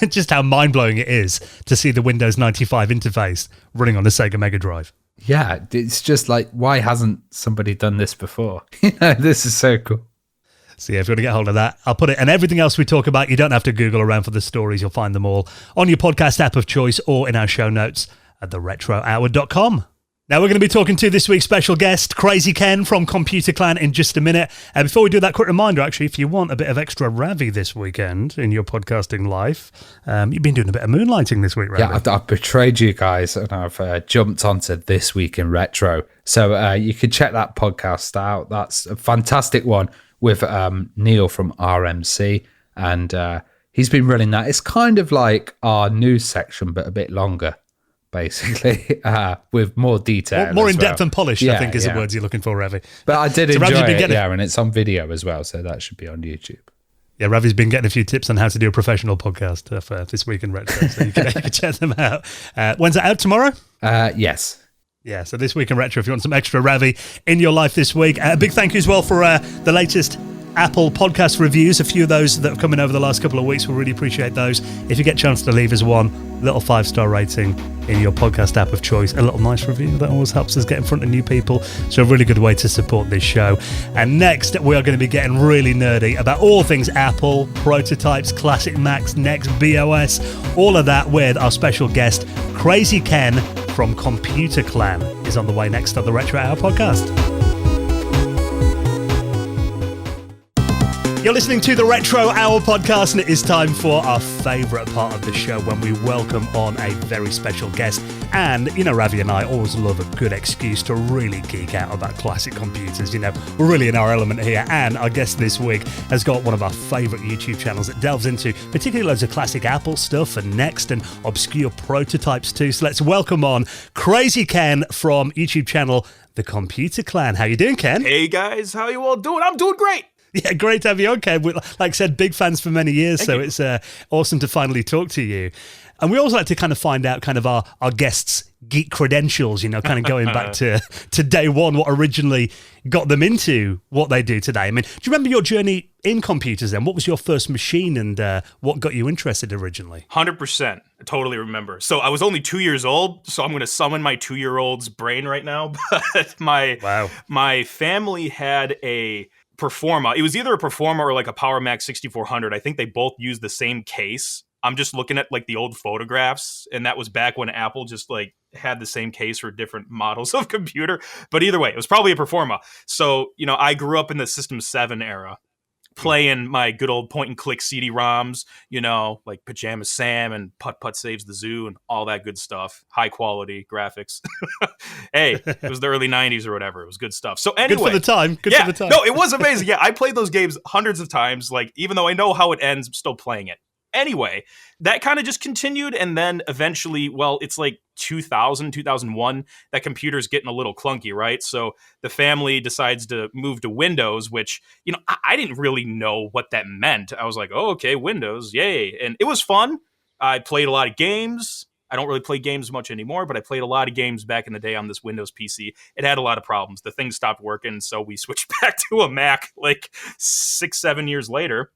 just how mind-blowing it is to see the Windows 95 interface running on the Sega Mega Drive. Yeah, it's just like, why hasn't somebody done this before? This is so cool. So yeah, if you want to get hold of that, I'll put it. And everything else we talk about, you don't have to Google around for the stories. You'll find them all on your podcast app of choice or in our show notes at theretrohour.com. Now we're going to be talking to this week's special guest, Krazy Ken from Computer Clan, in just a minute. And before we do that, quick reminder, actually, if you want a bit of extra Ravi this weekend in your podcasting life, you've been doing a bit of moonlighting this week, Ravi. Yeah, I've betrayed you guys, and I've jumped onto This Week in Retro. So you can check that podcast out. That's a fantastic one with Neil from RMC, and he's been running that. It's kind of like our news section, but a bit longer, basically, with more detail. More as in depth well. and polished, Yeah, I think, is yeah. the words you're looking for, Ravi. But I did So enjoy Ravi's been it, getting yeah, and it's on video as well, so that should be on YouTube. Yeah, Ravi's been getting a few tips on how to do a professional podcast for This Week in Retro, so you can check them out. When's it out, tomorrow? Yes. Yeah, so This Week in Retro, if you want some extra Ravi in your life this week. A big thank you as well for the latest Apple podcast reviews. A few of those that have come in over the last couple of weeks. We'll really appreciate those. If you get a chance to leave us one little 5-star rating in your podcast app of choice, a little nice review, that always helps us get in front of new people. So a really good way to support this show. And next, we are going to be getting really nerdy about all things Apple, prototypes, classic Macs, next BeOS, all of that with our special guest, Krazy Ken from Computer Clan, is on the way next on the Retro Hour podcast. You're listening to the Retro Hour podcast, and it is time for our favourite part of the show when we welcome on a very special guest. And, Ravi and I always love a good excuse to really geek out about classic computers. We're really in our element here. And our guest this week has got one of our favourite YouTube channels that delves into particularly loads of classic Apple stuff and Next and obscure prototypes too. So let's welcome on Krazy Ken from YouTube channel The Computer Clan. How you doing, Ken? Hey guys, how you all doing? I'm doing great. Yeah, great to have you on, Ken. Like I said, big fans for many years, Thank you. it's awesome to finally talk to you. And we always like to kind of find out kind of our guests' geek credentials, kind of going back to day one, what originally got them into what they do today. I mean, do you remember your journey in computers then? What was your first machine and what got you interested originally? 100%. I totally remember. So I was only 2 years old, so I'm going to summon my 2-year-old's brain right now. But my family had a Performa. It was either a Performa or like a Power Mac 6400. I think they both used the same case. I'm just looking at like the old photographs, and that was back when Apple just like had the same case for different models of computer. But either way, it was probably a Performa. So, I grew up in the System 7 era, playing my good old point and click CD-ROMs, like Pajama Sam and Putt Putt Saves the Zoo and all that good stuff. High quality graphics. Hey, it was the early 90s or whatever. It was good stuff. So anyway. Good for the time. Good for the time. No, it was amazing. Yeah, I played those games hundreds of times. Like, even though I know how it ends, I'm still playing it. Anyway, that kind of just continued. And then eventually, it's like 2000, 2001, that computer's getting a little clunky, right? So the family decides to move to Windows, which, I didn't really know what that meant. I was like, oh, okay, Windows, yay. And it was fun. I played a lot of games. I don't really play games much anymore, but I played a lot of games back in the day on this Windows PC. It had a lot of problems. The thing stopped working, so we switched back to a Mac like 6-7 years later.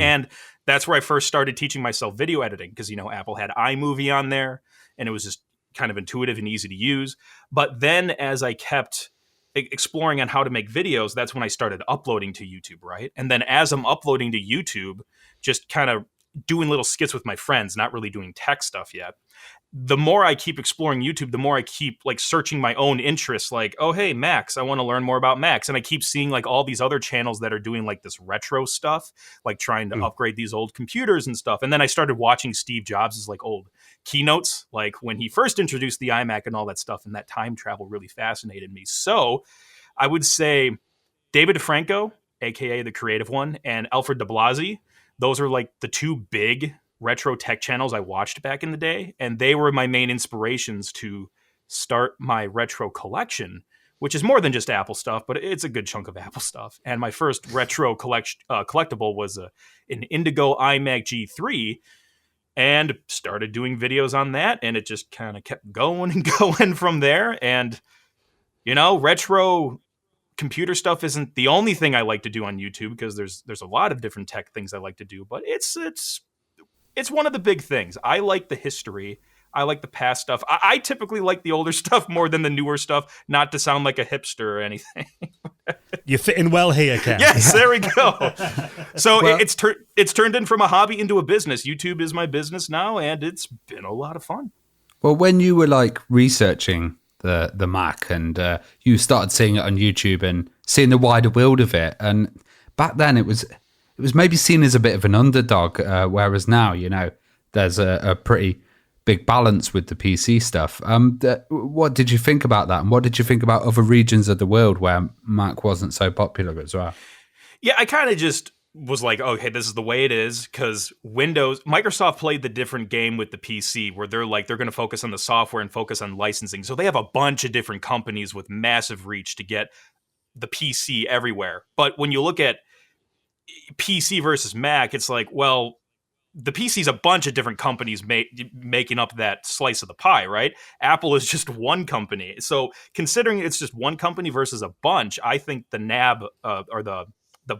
And that's where I first started teaching myself video editing because, Apple had iMovie on there and it was just kind of intuitive and easy to use. But then as I kept exploring on how to make videos, that's when I started uploading to YouTube, right? And then as I'm uploading to YouTube, just kind of doing little skits with my friends, not really doing tech stuff yet. The more I keep exploring YouTube, the more I keep like searching my own interests, like, oh, hey, Macs, I want to learn more about Macs. And I keep seeing like all these other channels that are doing like this retro stuff, like trying to upgrade these old computers and stuff. And then I started watching Steve Jobs' like old keynotes, like when he first introduced the iMac and all that stuff. And that time travel really fascinated me. So I would say David DeFranco, aka the creative one, and Alfred de Blasi, those are like the two big retro tech channels I watched back in the day, and they were my main inspirations to start my retro collection, which is more than just Apple stuff, but it's a good chunk of Apple stuff. And my first retro collectible was an Indigo iMac G3, and started doing videos on that. And it just kind of kept going and going from there. And, retro computer stuff isn't the only thing I like to do on YouTube, because there's a lot of different tech things I like to do, but it's one of the big things. I like the history. I like the past stuff. I typically like the older stuff more than the newer stuff, not to sound like a hipster or anything. You're fitting well here, Ken. Yes, there we go. So it's turned in from a hobby into a business. YouTube is my business now, and it's been a lot of fun. Well, when you were like researching the Mac and you started seeing it on YouTube and seeing the wider world of it, and back then it was maybe seen as a bit of an underdog, whereas now, there's a pretty big balance with the PC stuff. What did you think about that? And what did you think about other regions of the world where Mac wasn't so popular as well? Yeah, I kind of just was like, okay, this is the way it is, because Microsoft played the different game with the PC, where they're going to focus on the software and focus on licensing. So they have a bunch of different companies with massive reach to get the PC everywhere. But when you look at PC versus Mac, it's like, well, the PC is a bunch of different companies making up that slice of the pie, right? Apple is just one company. So considering it's just one company versus a bunch, I think the nab or the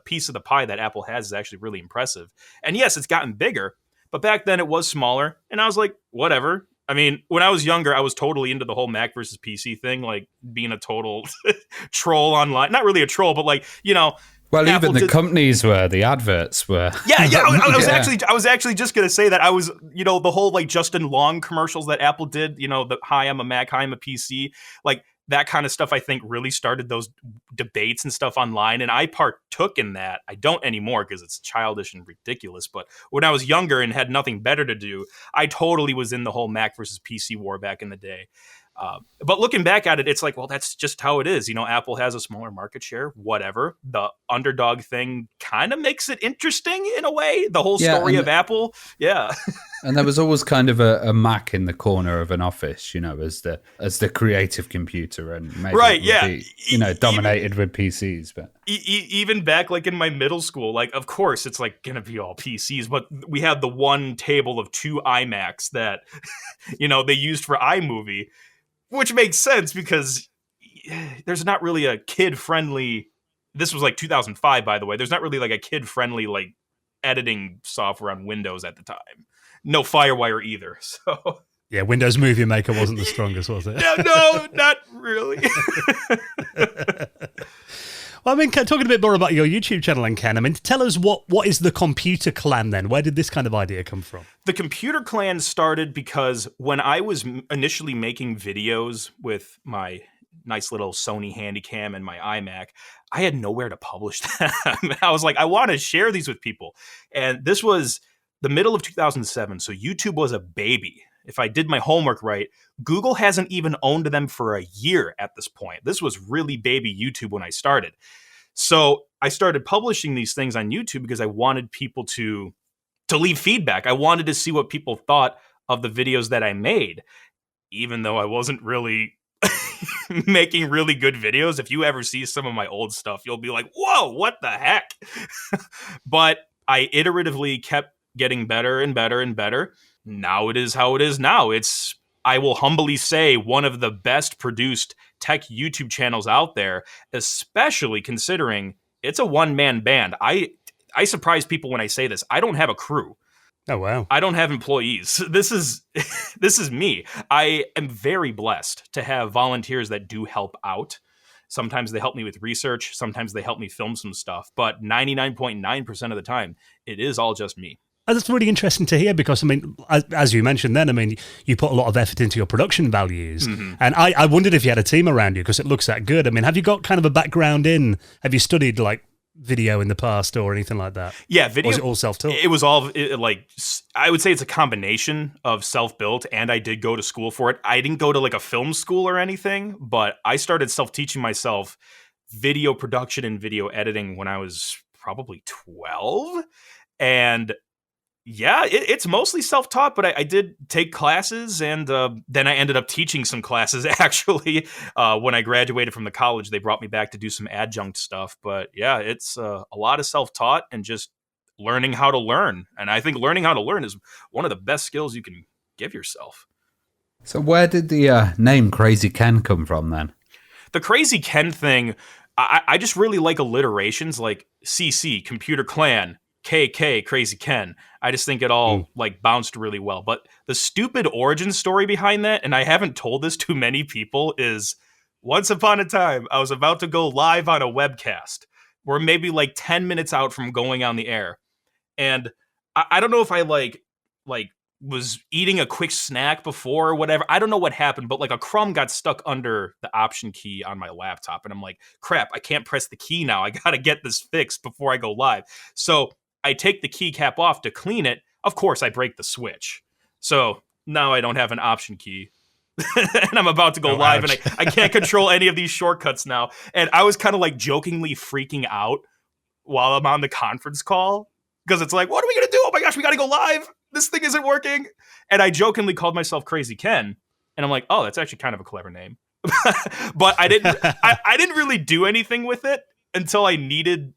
piece of the pie that Apple has is actually really impressive. And yes, it's gotten bigger, but back then it was smaller. And I was like, whatever. I mean, when I was younger, I was totally into the whole Mac versus PC thing, like being a total troll online. Not really a troll, but well, Apple even the companies were, the adverts were. Yeah. I was actually just gonna say that I was, the whole Justin Long commercials that Apple did, the hi, I'm a Mac, hi, I'm a PC, that kind of stuff. I think really started those debates and stuff online, and I partook in that. I don't anymore because it's childish and ridiculous. But when I was younger and had nothing better to do, I totally was in the whole Mac versus PC war back in the day. But looking back at it, it's like, well, that's just how it is. Apple has a smaller market share, whatever. The underdog thing kind of makes it interesting in a way. The whole story of Apple. Yeah. And there was always kind of a Mac in the corner of an office, as the creative computer, and maybe right, yeah, be, dominated with PCs. But even back in my middle school, of course it's gonna be all PCs, but we had the one table of 2 iMacs that they used for iMovie. Which makes sense because there's not really a kid-friendly... This was 2005, by the way. There's not really a kid-friendly editing software on Windows at the time. No FireWire either, so... Yeah, Windows Movie Maker wasn't the strongest, was it? No, not really. Well, talking a bit more about your YouTube channel, and Ken, tell us what is the Computer Clan then? Where did this kind of idea come from? The Computer Clan started because when I was initially making videos with my nice little Sony Handycam and my iMac, I had nowhere to publish them. I was like, I want to share these with people. And this was the middle of 2007, so YouTube was a baby. If I did my homework right, Google hasn't even owned them for a year at this point. This was really baby YouTube when I started. So I started publishing these things on YouTube because I wanted people to leave feedback. I wanted to see what people thought of the videos that I made, even though I wasn't really making really good videos. If you ever see some of my old stuff, you'll be like, whoa, what the heck? But I iteratively kept getting better and better and better. Now it is how it is now. It's, I will humbly say, one of the best produced tech YouTube channels out there, especially considering it's a one-man band. I surprise people when I say this. I don't have a crew. Oh, wow. I don't have employees. This is me. I am very blessed to have volunteers that do help out. Sometimes they help me with research. Sometimes they help me film some stuff. But 99.9% of the time, it is all just me. That's really interesting to hear because, as you mentioned then, you put a lot of effort into your production values. Mm-hmm. And I wondered if you had a team around you because it looks that good. Have you got kind of a background have you studied video in the past or anything like that? Yeah, video. Or was it all self-taught? It was all I would say it's a combination of self-built, and I did go to school for it. I didn't go to a film school or anything, but I started self-teaching myself video production and video editing when I was probably 12. And Yeah, it's mostly self-taught, but I did take classes, and then I ended up teaching some classes, actually. When I graduated from the college, they brought me back to do some adjunct stuff. But yeah, it's a lot of self-taught and just learning how to learn. And I think learning how to learn is one of the best skills you can give yourself. So where did the name Krazy Ken come from then? The Krazy Ken thing, I just really like alliterations like CC, Computer Clan, KK, Krazy Ken. I just think it all like bounced really well. But the stupid origin story behind that, and I haven't told this to many people, is once upon a time, I was about to go live on a webcast. We're maybe like 10 minutes out from going on the air. And I don't know if I like was eating a quick snack before or whatever. I don't know what happened, but like a crumb got stuck under the option key on my laptop. And I'm like, crap, I can't press the key now. I got to get this fixed before I go live. So I take the keycap off to clean it. Of course, I break the switch. So now I don't have an option key. And I'm about to go live, and I can't control any of these shortcuts now. And I was kind of like jokingly freaking out while I'm on the conference call, because it's like, what are we going to do? Oh my gosh, we got to go live. This thing isn't working. And I jokingly called myself Krazy Ken. And I'm like, oh, that's actually kind of a clever name. But I didn't really do anything with it until I needed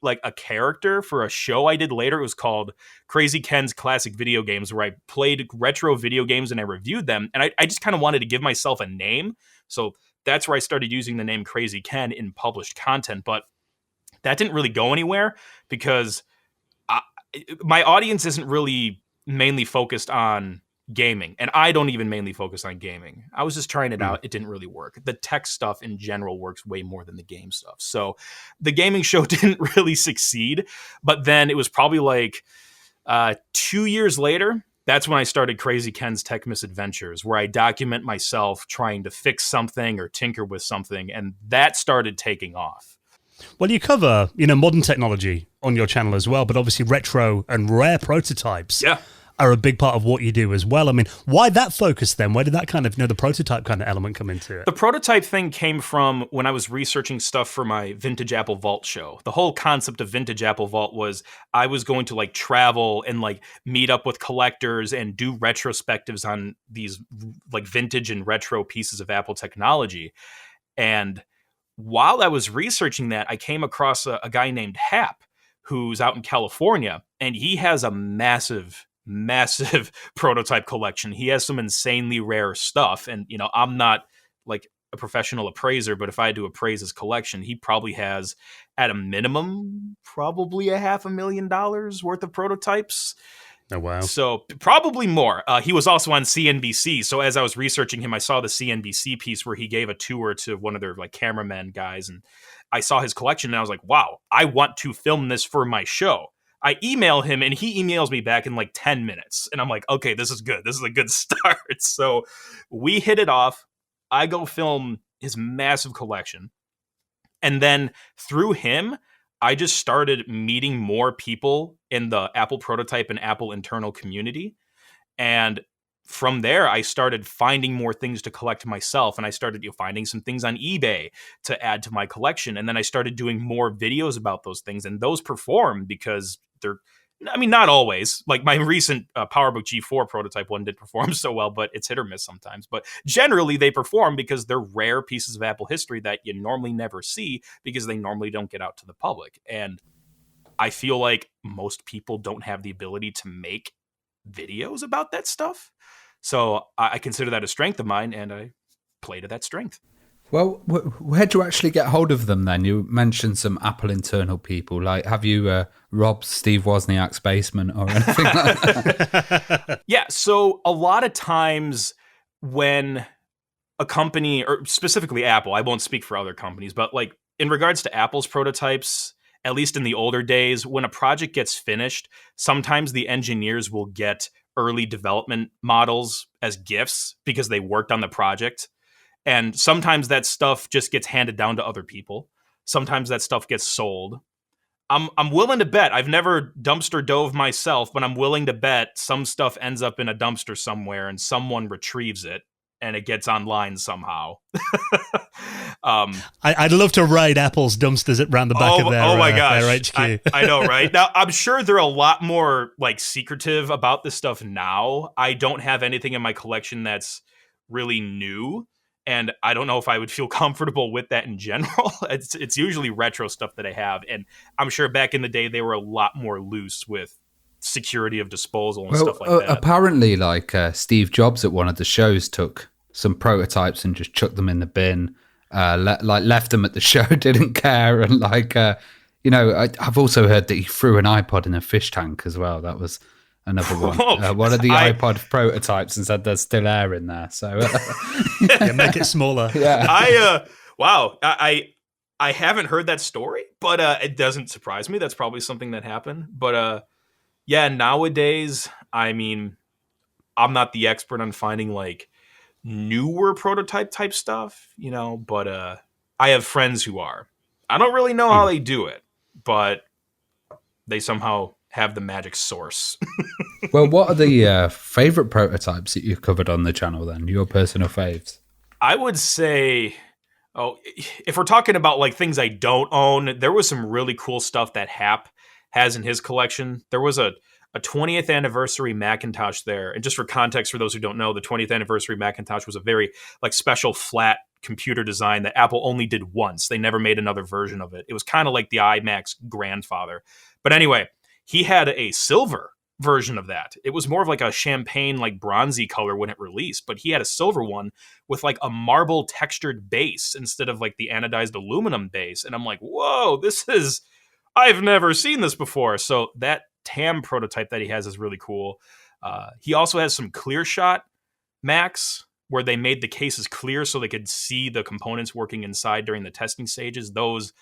like a character for a show I did later. It was called Krazy Ken's Classic Video Games, where I played retro video games and I reviewed them. And I just kind of wanted to give myself a name. So that's where I started using the name Krazy Ken in published content. But that didn't really go anywhere because my audience isn't really mainly focused on gaming, and I don't even mainly focus on gaming. I was just trying it out. It didn't really work. The tech stuff in general works way more than the game stuff. So the gaming show didn't really succeed, but then it was probably like 2 years later, that's when I started Krazy Ken's Tech Misadventures, where I document myself trying to fix something or tinker with something, and that started taking off. Well, you cover, modern technology on your channel as well, but obviously retro and rare prototypes are a big part of what you do as well. I mean, why that focus then? Where did that kind of, the prototype kind of element come into it? The prototype thing came from when I was researching stuff for my Vintage Apple Vault show. The whole concept of Vintage Apple Vault was I was going to like travel and like meet up with collectors and do retrospectives on these like vintage and retro pieces of Apple technology. And while I was researching that, I came across a guy named Hap, who's out in California, and he has a massive prototype collection. He has some insanely rare stuff. And, I'm not like a professional appraiser, but if I had to appraise his collection, he probably has at a minimum, probably $500,000 worth of prototypes. Oh, wow. So probably more. He was also on CNBC. So as I was researching him, I saw the CNBC piece where he gave a tour to one of their like cameramen guys. And I saw his collection and I was like, wow, I want to film this for my show. I email him and he emails me back in like 10 minutes. And I'm like, okay, this is good. This is a good start. So we hit it off. I go film his massive collection. And then through him, I just started meeting more people in the Apple prototype and Apple internal community. And from there, I started finding more things to collect myself. And I started finding some things on eBay to add to my collection. And then I started doing more videos about those things. And those perform because they're, not always. Like my recent PowerBook G4 prototype one did perform so well, but it's hit or miss sometimes. But generally they perform because they're rare pieces of Apple history that you normally never see because they normally don't get out to the public. And I feel like most people don't have the ability to make videos about that stuff. So I consider that a strength of mine, and I play to that strength. Well, where'd you actually get hold of them then? You mentioned some Apple internal people. Like, have you robbed Steve Wozniak's basement or anything like that? Yeah, so a lot of times when a company, or specifically Apple, I won't speak for other companies, but like in regards to Apple's prototypes, at least in the older days, when a project gets finished, sometimes the engineers will get early development models as gifts because they worked on the project. And sometimes that stuff just gets handed down to other people. Sometimes that stuff gets sold. I'm willing to bet, I've never dumpster dove myself, but I'm willing to bet some stuff ends up in a dumpster somewhere and someone retrieves it and it gets online somehow. I'd love to raid Apple's dumpsters around the back of their HQ. I know, right? Now, I'm sure they're a lot more like secretive about this stuff now. I don't have anything in my collection that's really new, and I don't know if I would feel comfortable with that in general. It's usually retro stuff that I have, and I'm sure back in the day they were a lot more loose with security of disposal and stuff like that. Apparently, like Steve Jobs at one of the shows took some prototypes and just chucked them in the bin. Left them at the show, didn't care, and I've also heard that he threw an iPod in a fish tank as well. That was another one. One of the iPod prototypes, and said there's still air in there. So yeah, make it smaller. Yeah. I haven't heard that story, but it doesn't surprise me. That's probably something that happened. But yeah, nowadays, I mean, I'm not the expert on finding like newer prototype type stuff, but I have friends who are. I don't really know how they do it, but they somehow have the magic source. Well, what are the favorite prototypes that you've covered on the channel then? Your personal faves? I would say, if we're talking about like things I don't own, there was some really cool stuff that Hap has in his collection. There was a 20th anniversary Macintosh there. And just for context, for those who don't know, the 20th anniversary Macintosh was a very like special flat computer design that Apple only did once. They never made another version of it. It was kind of like the iMac's grandfather. But anyway, he had a silver version of that. It was more of like a champagne, like bronzy color when it released, but he had a silver one with like a marble textured base instead of like the anodized aluminum base. And I'm like, whoa, I've never seen this before. So that TAM prototype that he has is really cool. He also has some clear shot Macs where they made the cases clear so they could see the components working inside during the testing stages. Those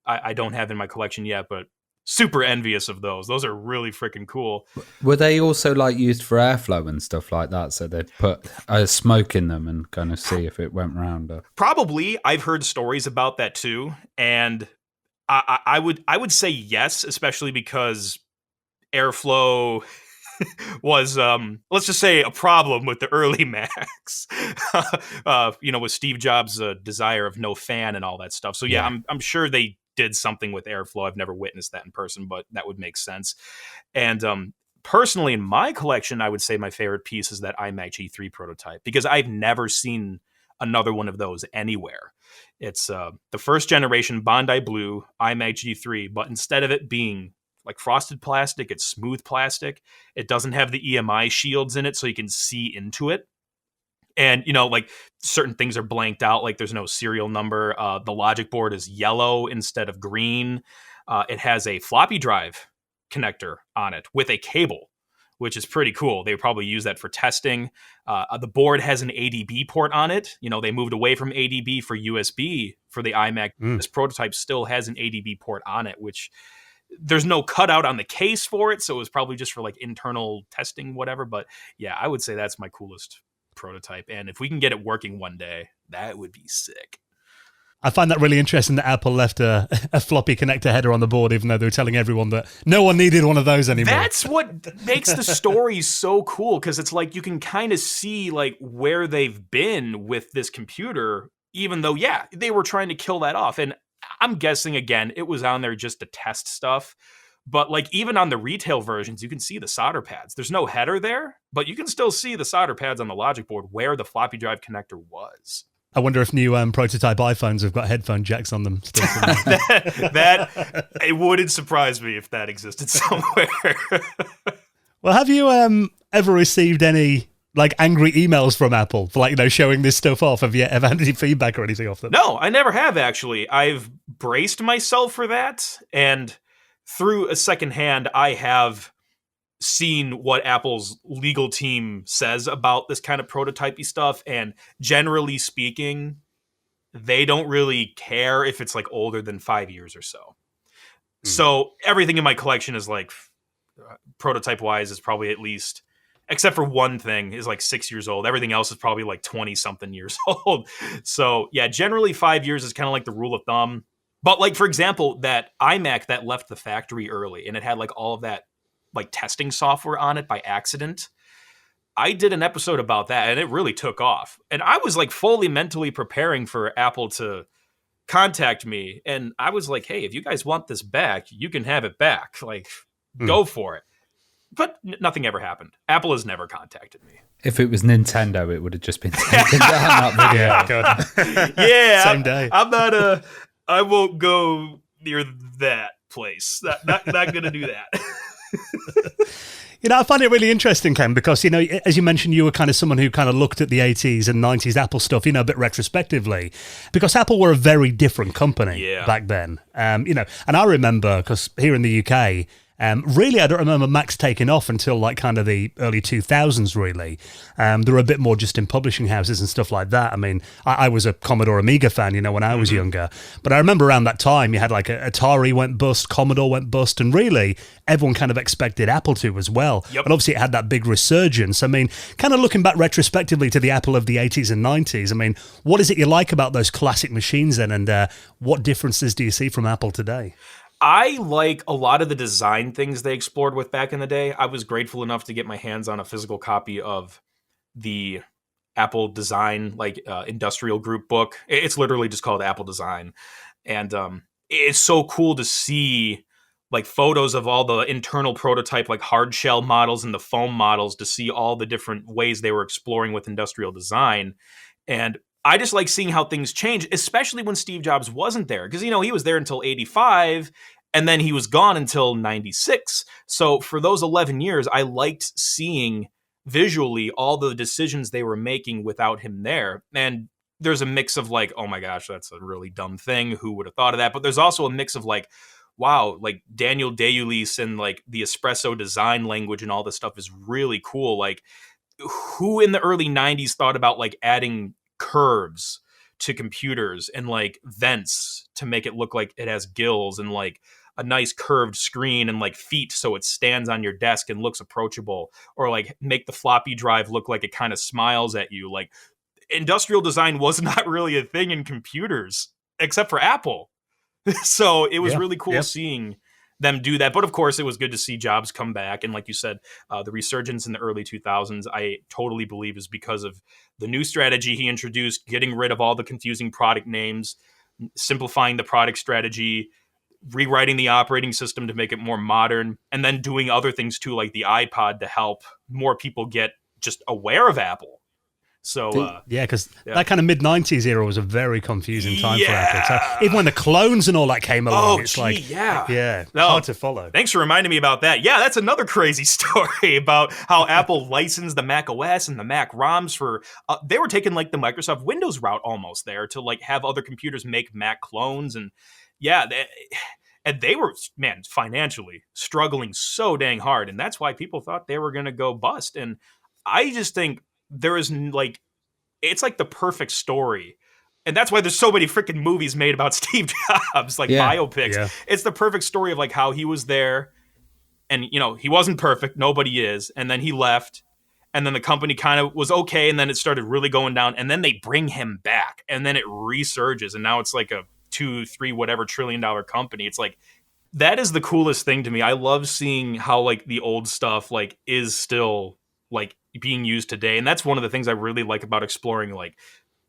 I don't have in my collection yet, but super envious of those. Those are really freaking cool. Were they also like used for airflow and stuff like that? So they'd put smoke in them and kind of see if it went round. Probably. I've heard stories about that too. And I would say yes, especially because airflow was let's just say a problem with the early Macs. With Steve Jobs' desire of no fan and all that stuff. So yeah. I'm sure they did something with airflow. I've never witnessed that in person, but that would make sense. And personally, in my collection, I would say my favorite piece is that iMac G3 prototype, because I've never seen another one of those anywhere. It's the first generation Bondi Blue iMac G3, but instead of it being like frosted plastic, it's smooth plastic. It doesn't have the EMI shields in it, so you can see into it. And, like certain things are blanked out, like there's no serial number. The logic board is yellow instead of green. It has a floppy drive connector on it with a cable, which is pretty cool. They probably use that for testing. The board has an ADB port on it. They moved away from ADB for USB for the iMac. This prototype still has an ADB port on it, which there's no cutout on the case for it. So it was probably just for like internal testing, whatever. But yeah, I would say that's my coolest prototype. And if we can get it working one day, that would be sick. I find that really interesting that Apple left a floppy connector header on the board, even though they were telling everyone that no one needed one of those anymore. That's what makes the story so cool, because it's like you can kind of see like where they've been with this computer, even though, yeah, they were trying to kill that off. And I'm guessing, again, it was on there just to test stuff. But like even on the retail versions, you can see the solder pads. There's no header there, but you can still see the solder pads on the logic board where the floppy drive connector was. I wonder if new prototype iPhones have got headphone jacks on them still. that it wouldn't surprise me if that existed somewhere. Well, have you ever received any like angry emails from Apple for like showing this stuff off? Have you ever had any feedback or anything off them? No, I never have actually. I've braced myself for that, and through a second hand, I have seen what Apple's legal team says about this kind of prototypey stuff. And generally speaking, they don't really care if it's like older than 5 years or so. So everything in my collection is like prototype wise is probably at least, except for one thing, is like 6 years old. Everything else is probably like 20 something years old. So yeah, generally 5 years is kind of like the rule of thumb. But like, for example, that iMac that left the factory early and it had like all of that like testing software on it by accident. I did an episode about that, and it really took off. And I was like fully mentally preparing for Apple to contact me, and I was like, hey, if you guys want this back, you can have it back. Like, go for it. But nothing ever happened. Apple has never contacted me. If it was Nintendo, it would have just been taken down that video. Yeah, God. Yeah, Same day. I'm not I won't go near that place. Not gonna do that. You know, I find it really interesting, Ken, because, you know, as you mentioned, you were kind of someone who kind of looked at the 80s and 90s Apple stuff, you know, a bit retrospectively, because Apple were a very different company back then. You know, and I remember, because here in the UK, really, I don't remember Macs taking off until like kind of the early 2000s, really. They were a bit more just in publishing houses and stuff like that. I mean, I was a Commodore Amiga fan, you know, when I was younger. But I remember around that time, you had like Atari went bust, Commodore went bust, and really everyone kind of expected Apple to as well. Yep. But obviously it had that big resurgence. I mean, kind of looking back retrospectively to the Apple of the 80s and 90s, I mean, what is it you like about those classic machines then? And what differences do you see from Apple today? I like a lot of the design things they explored with back in the day. I was grateful enough to get my hands on a physical copy of the Apple Design, like industrial group book. It's literally just called Apple Design. And it's so cool to see like photos of all the internal prototype, like hard shell models and the foam models, to see all the different ways they were exploring with industrial design. And I just like seeing how things change, especially when Steve Jobs wasn't there. Because, you know, he was there until 85, and then he was gone until 96. So for those 11 years, I liked seeing visually all the decisions they were making without him there. And there's a mix of like, oh my gosh, that's a really dumb thing. Who would have thought of that? But there's also a mix of like, wow, like Daniel Day-Lewis and like the espresso design language and all this stuff is really cool. Like, who in the early 90s thought about like adding curves to computers and like vents to make it look like it has gills and like a nice curved screen and like feet so it stands on your desk and looks approachable, or like make the floppy drive look like it kind of smiles at you. Like, industrial design was not really a thing in computers except for Apple. So it was really cool seeing them do that. But of course, it was good to see Jobs come back. And like you said, the resurgence in the early 2000s, I totally believe is because of the new strategy he introduced, getting rid of all the confusing product names, simplifying the product strategy, rewriting the operating system to make it more modern, and then doing other things too, like the iPod, to help more people get just aware of Apple. So because that kind of mid-90s era was a very confusing time for Apple. So even when the clones and all that came along, it's hard to follow. Thanks for reminding me about that. Yeah, that's another crazy story about how Apple licensed the Mac OS and the Mac ROMs for. They were taking like the Microsoft Windows route almost there to like have other computers make Mac clones, and and they were, man, financially struggling so dang hard, and that's why people thought they were going to go bust. And I just think there is like, it's like the perfect story. And that's why there's so many freaking movies made about Steve Jobs, like biopics. Yeah. It's the perfect story of like how he was there and, you know, he wasn't perfect. Nobody is. And then he left, and then the company kind of was okay. And then it started really going down, and then they bring him back, and then it resurges. And now it's like a 2-3 whatever $1 trillion company. It's like, that is the coolest thing to me. I love seeing how like the old stuff like is still like being used today. And that's one of the things I really like about exploring like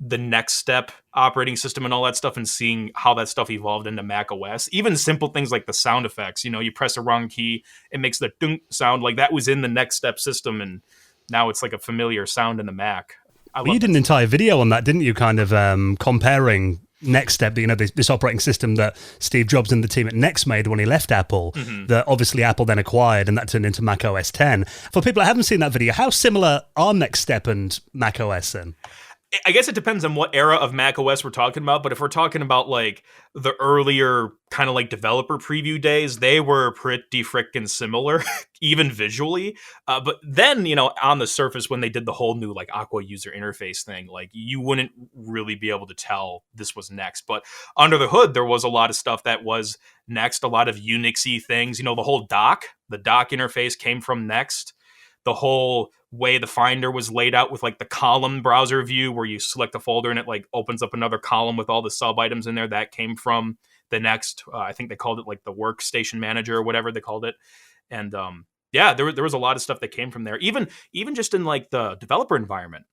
the next step operating system and all that stuff, and seeing how that stuff evolved into Mac OS. Even simple things like the sound effects, you know, you press a wrong key, it makes the dunk sound, like that was in the next step system, and now it's like a familiar sound in the Mac. You did an entire video on that, didn't you? Kind of comparing Next Step, you know, this operating system that Steve Jobs and the team at Next made when he left Apple, that obviously Apple then acquired, and that turned into Mac OS 10. For people that haven't seen that video, how similar are Next Step and Mac OS then? I guess it depends on what era of Mac OS we're talking about, but if we're talking about like the earlier kind of like developer preview days, they were pretty freaking similar, even visually. But then, you know, on the surface, when they did the whole new like Aqua user interface thing, like you wouldn't really be able to tell this was Next. But under the hood, there was a lot of stuff that was Next, a lot of Unix-y things. You know, the dock interface came from Next. The whole way the Finder was laid out with like the column browser view where you select a folder and it like opens up another column with all the sub items in there, that came from the Next. I think they called it like the workstation manager or whatever they called it. And Yeah, there was a lot of stuff that came from there. Even just in like the developer environment.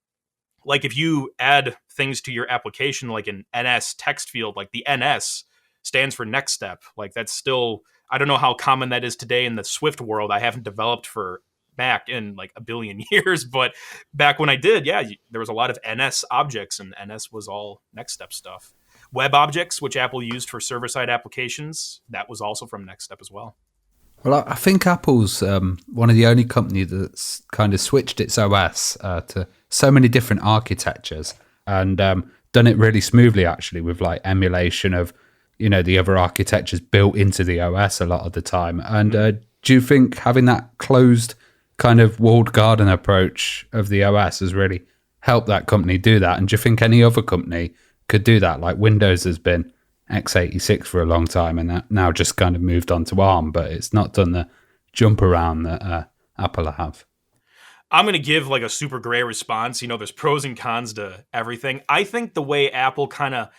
Like if you add things to your application, like an NS text field, like the NS stands for next step. Like that's still, I don't know how common that is today in the Swift world. I haven't developed for Mac in like a billion years, but back when I did, yeah, there was a lot of NS objects, and NS was all next step stuff. Web objects, which Apple used for server-side applications, that was also from Next Step as well. Well, I think Apple's one of the only companies that's kind of switched its OS to so many different architectures and done it really smoothly, actually, with like emulation of, the other architectures built into the OS a lot of the time. And do you think having that closed kind of walled garden approach of the OS has really helped that company do that? And do you think any other company could do that? Like Windows has been x86 for a long time, and that now just kind of moved on to ARM, but it's not done the jump around that Apple have. I'm going to give like a super gray response. There's pros and cons to everything. I think the way Apple kind of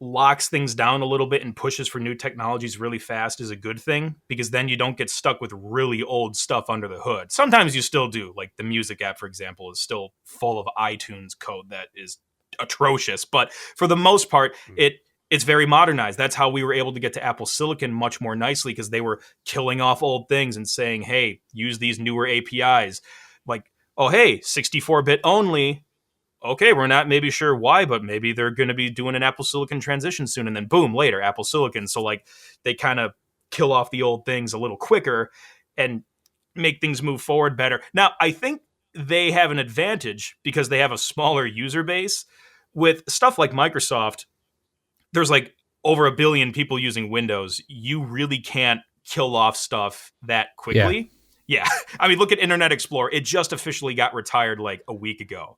locks things down a little bit and pushes for new technologies really fast is a good thing, because then you don't get stuck with really old stuff under the hood. Sometimes you still do. Like the music app, for example, is still full of iTunes code that is atrocious. But for the most part, it's very modernized. That's how we were able to get to Apple Silicon much more nicely, because they were killing off old things and saying, hey, use these newer APIs. Like, oh, hey, 64-bit only. Okay, we're not maybe sure why, but maybe they're going to be doing an Apple Silicon transition soon. And then boom, later, Apple Silicon. So like they kind of kill off the old things a little quicker and make things move forward better. Now, I think they have an advantage because they have a smaller user base. With stuff like Microsoft, there's like over 1 billion people using Windows. You really can't kill off stuff that quickly. Yeah. I mean, look at Internet Explorer. It just officially got retired like a week ago.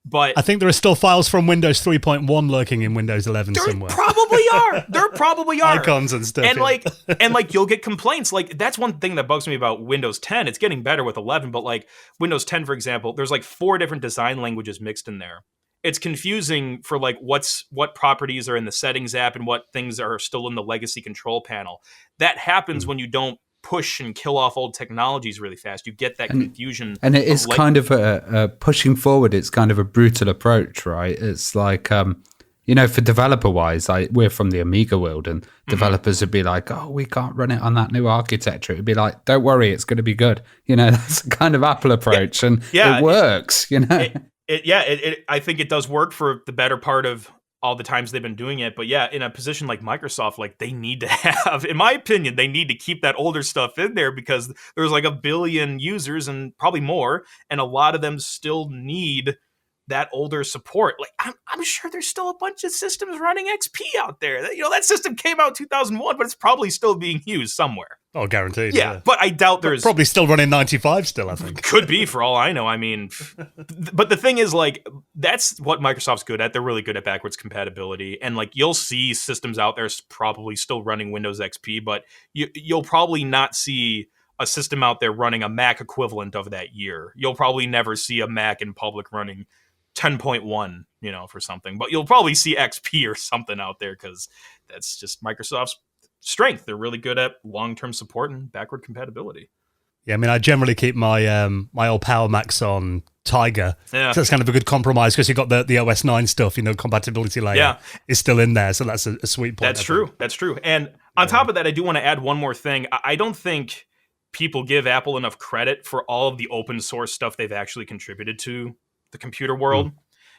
But I think there are still files from Windows 3.1 lurking in Windows 11 there somewhere. There probably are. Icons and stuff. And like you'll get complaints. Like that's one thing that bugs me about Windows 10. It's getting better with 11, but like Windows 10, for example, there's like 4 different design languages mixed in there. It's confusing for like what properties are in the settings app and what things are still in the legacy control panel. That happens when you don't push and kill off old technologies really fast. You get that confusion. And it is kind of a pushing forward. It's kind of a brutal approach, right? It's like, for developer wise, we're from the Amiga world, and developers would be like, oh, we can't run it on that new architecture. It'd be like, don't worry, it's going to be good. That's the kind of Apple approach, and it works, I think it does work for the better part of all the times they've been doing it. But yeah, in a position like Microsoft, like they need to have, in my opinion, they need to keep that older stuff in there, because there's like 1 billion users and probably more, and a lot of them still need that older support. Like I'm sure there's still a bunch of systems running XP out there. That system came out in 2001, but it's probably still being used somewhere. Oh, guaranteed. Yeah, but I doubt there's probably still running 95 still, I think. Could be, for all I know. I mean, but the thing is, like, that's what Microsoft's good at. They're really good at backwards compatibility. And like you'll see systems out there probably still running Windows XP, but you'll probably not see a system out there running a Mac equivalent of that year. You'll probably never see a Mac in public running 10.1, for something, but you'll probably see XP or something out there, because that's just Microsoft's strength. They're really good at long-term support and backward compatibility. Yeah, I mean, I generally keep my my old Power Macs on Tiger. Yeah. So that's kind of a good compromise, because you've got the OS 9 stuff, compatibility layer is still in there. So that's a sweet point. That's true. And on top of that, I do want to add one more thing. I don't think people give Apple enough credit for all of the open source stuff they've actually contributed to the computer world.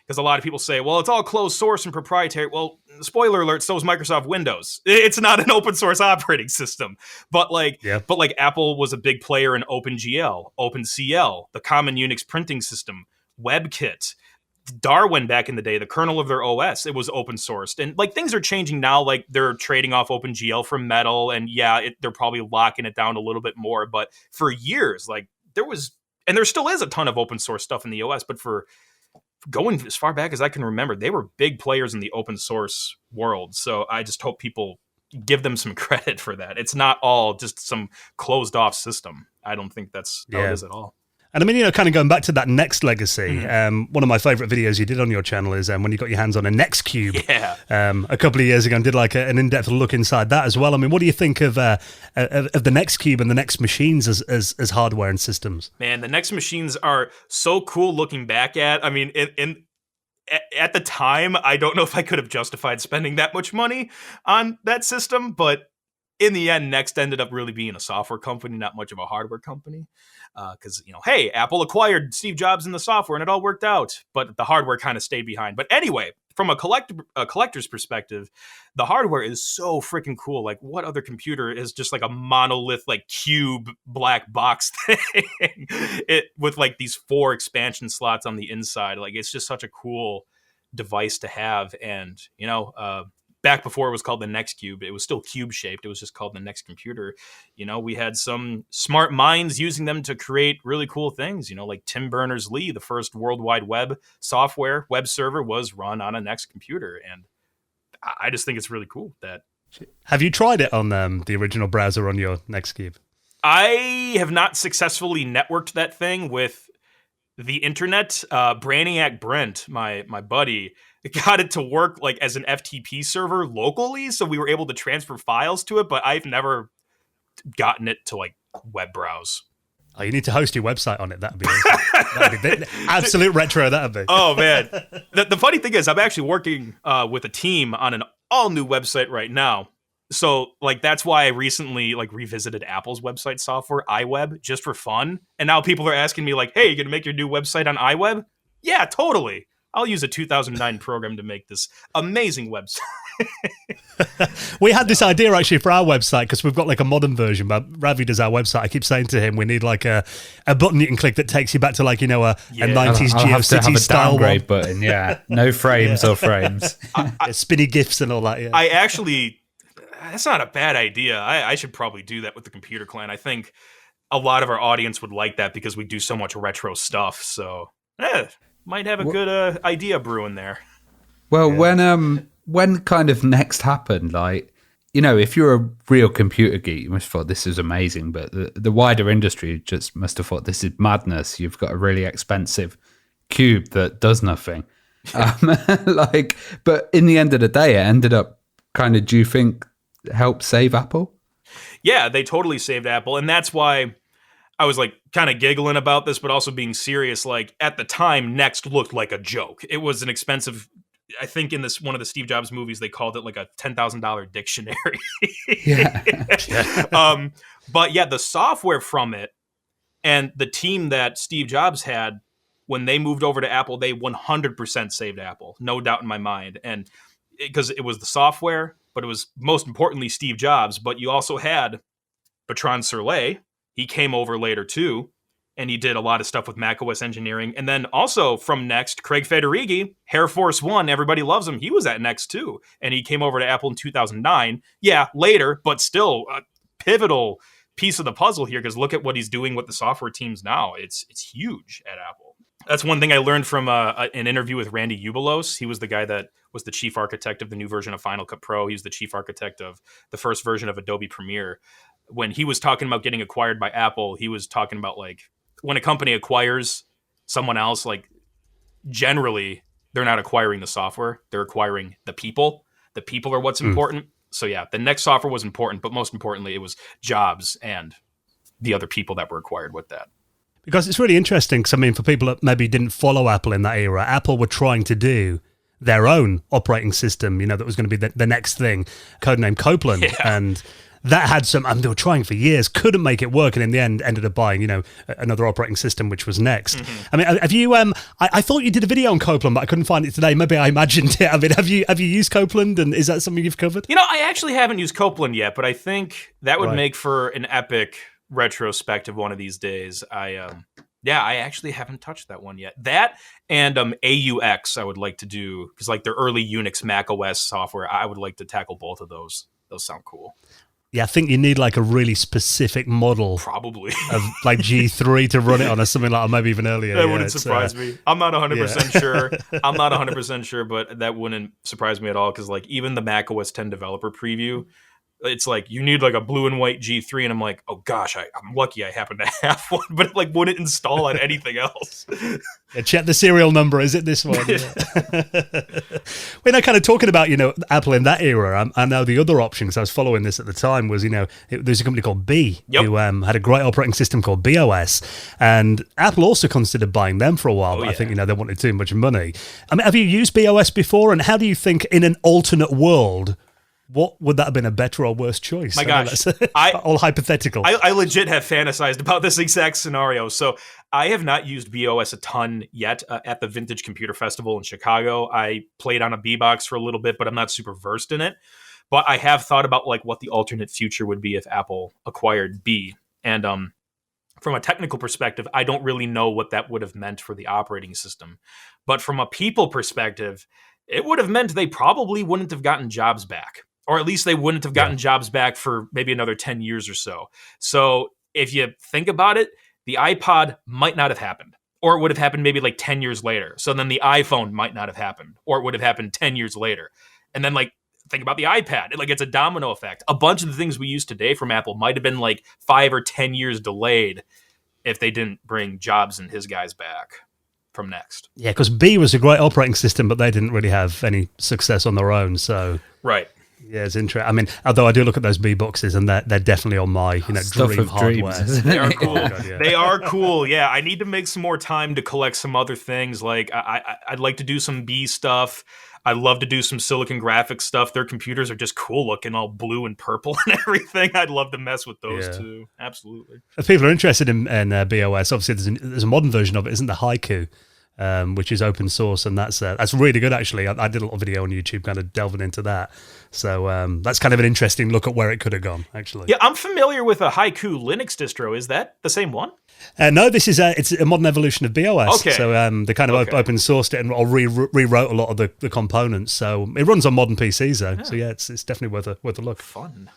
Because a lot of people say, well, it's all closed source and proprietary. Well, spoiler alert, so is Microsoft Windows. It's not an open source operating system. But Apple was a big player in OpenGL, OpenCL, the common Unix printing system, WebKit, Darwin back in the day, the kernel of their OS, it was open sourced. And like things are changing now, like they're trading off OpenGL for Metal, and they're probably locking it down a little bit more. But for years, like there still is a ton of open source stuff in the OS, but for going as far back as I can remember, they were big players in the open source world. So I just hope people give them some credit for that. It's not all just some closed off system. I don't think that's how it is at all. And I mean, kind of going back to that Next legacy, one of my favorite videos you did on your channel is when you got your hands on a Next Cube a couple of years ago and did like an in-depth look inside that as well. I mean, what do you think of the Next Cube and the Next machines as hardware and systems? Man, the Next machines are so cool looking back at. I mean, at the time, I don't know if I could have justified spending that much money on that system, but in the end, Next ended up really being a software company, not much of a hardware company. Because, hey, Apple acquired Steve Jobs in the software and it all worked out, but the hardware kind of stayed behind. But anyway, from a collector's perspective, the hardware is so freaking cool. Like, what other computer is just like a monolith, like cube black box thing with like these 4 expansion slots on the inside? Like, it's just such a cool device to have. And, back before it was called the Next Cube, it was still cube shaped. It was just called the Next computer. We had some smart minds using them to create really cool things. Like Tim Berners-Lee, the first World Wide Web software web server was run on a Next computer. And I just think it's really cool that. Have you tried it on the original browser on your Next Cube? I have not successfully networked that thing with the internet. Brainiac Brent, my buddy, got it to work like as an FTP server locally, so we were able to transfer files to it, but I've never gotten it to like web browse. Oh, you need to host your website on it. That'd be awesome. That'd be absolute retro. That'd be. Oh man, the funny thing is, I'm actually working with a team on an all new website right now. So like that's why I recently like revisited Apple's website software, iWeb, just for fun. And now people are asking me like, "Hey, you gonna make your new website on iWeb?" Yeah, totally. I'll use a 2009 program to make this amazing website. We had this idea actually for our website because we've got like a modern version, but Ravi does our website. I keep saying to him, we need like a button you can click that takes you back to like, a 90s GeoCities style downgrade one. button, yeah. No frames or frames. Spinny GIFs and all that, yeah. I actually, that's not a bad idea. I should probably do that with the Computer Clan. I think a lot of our audience would like that because we do so much retro stuff. So, might have a good idea brewing there. Well, when kind of Next happened, like, if you're a real computer geek, you must have thought this is amazing, but the wider industry just must have thought this is madness. You've got a really expensive cube that does nothing. But in the end of the day, it ended up kind of, do you think, help save Apple? Yeah, they totally saved Apple. And that's why I was like kind of giggling about this, but also being serious. Like at the time, Next looked like a joke. It was an expensive, I think in this one of the Steve Jobs movies, they called it like a $10,000 dictionary. Yeah. But yeah, the software from it and the team that Steve Jobs had, when they moved over to Apple, they 100% saved Apple. No doubt in my mind. And because it was the software, but it was most importantly Steve Jobs. But you also had Bertrand Serlet. He came over later too, and he did a lot of stuff with macOS engineering. And then also from Next, Craig Federighi, Air Force One, everybody loves him. He was at Next too, and he came over to Apple in 2009. Yeah, later, but still a pivotal piece of the puzzle here because look at what he's doing with the software teams now. It's huge at Apple. That's one thing I learned from an interview with Randy Ubilos. He was the guy that was the chief architect of the new version of Final Cut Pro. He was the chief architect of the first version of Adobe Premiere. When he was talking about getting acquired by Apple, he was talking about like when a company acquires someone else, like generally they're not acquiring the software, they're acquiring the people. The people are what's important. So yeah, the Next software was important, but most importantly, it was Jobs and the other people that were acquired with that. Because it's really interesting, because I mean, for people that maybe didn't follow Apple in that era, Apple were trying to do their own operating system, that was going to be the next thing, codename Copeland. Yeah. And that had some, they were trying for years, couldn't make it work, and in the end ended up buying, another operating system, which was Next. Mm-hmm. I mean, have you, I thought you did a video on Copeland, but I couldn't find it today. Maybe I imagined it. I mean, have you used Copeland, and is that something you've covered? I actually haven't used Copeland yet, but I think that would make for an epic retrospective one of these days. I actually haven't touched that one yet. That and AUX I would like to do, because like their early Unix Mac OS software, I would like to tackle both of those. Those sound cool. Yeah, I think you need like a really specific model, probably of like G3 to run it on, or something like that, maybe even earlier. That wouldn't surprise me. I'm not 100% sure. I'm not 100% sure, but that wouldn't surprise me at all, because like even the Mac OS 10 developer preview, it's like, you need like a blue and white G3, and I'm like, oh gosh, I'm lucky I happen to have one, but it like wouldn't install on anything else. Yeah, check the serial number. Is it this one? When I kind of talking about, Apple in that era, I know the other option, because I was following this at the time, was, there's a company called B, who had a great operating system called BeOS, and Apple also considered buying them for a while, but I think, they wanted too much money. I mean, have you used BeOS before, and how do you think in an alternate world, what would that have been, a better or worse choice? My gosh. All hypothetical. I legit have fantasized about this exact scenario. So I have not used BeOS a ton yet. At the Vintage Computer Festival in Chicago, I played on a B-Box for a little bit, but I'm not super versed in it. But I have thought about like what the alternate future would be if Apple acquired B. And from a technical perspective, I don't really know what that would have meant for the operating system. But from a people perspective, it would have meant they probably wouldn't have gotten jobs back. Or at least they wouldn't have gotten jobs back for maybe another 10 years or so. So if you think about it, the iPod might not have happened. Or it would have happened maybe like 10 years later. So then the iPhone might not have happened. Or it would have happened 10 years later. And then like, think about the iPad. It's a domino effect. A bunch of the things we use today from Apple might have been like 5 or 10 years delayed if they didn't bring Jobs and his guys back from Next. Yeah, because B was a great operating system, but they didn't really have any success on their own. So right. Yeah, it's interesting. I mean, although I do look at those B boxes, and they're definitely on my Stuff dream of hardware. dreams, they are cool. Oh, God, yeah. They are cool. Yeah, I need to make some more time to collect some other things. Like I'd like to do some B stuff. I love to do some Silicon Graphics stuff. Their computers are just cool looking, all blue and purple and everything. I'd love to mess with those too. Absolutely. If people are interested in BeOS, obviously there's a modern version of it, isn't there? Haiku. Which is open source, and that's really good, actually. I did a little video on YouTube kind of delving into that. So that's kind of an interesting look at where it could have gone, actually. Yeah, I'm familiar with a Haiku Linux distro. Is that the same one? No, this is it's a modern evolution of BeOS. Okay. So they kind of open sourced it and rewrote a lot of the components. So it runs on modern PCs, though. Yeah. So yeah, it's definitely worth a look. Fun.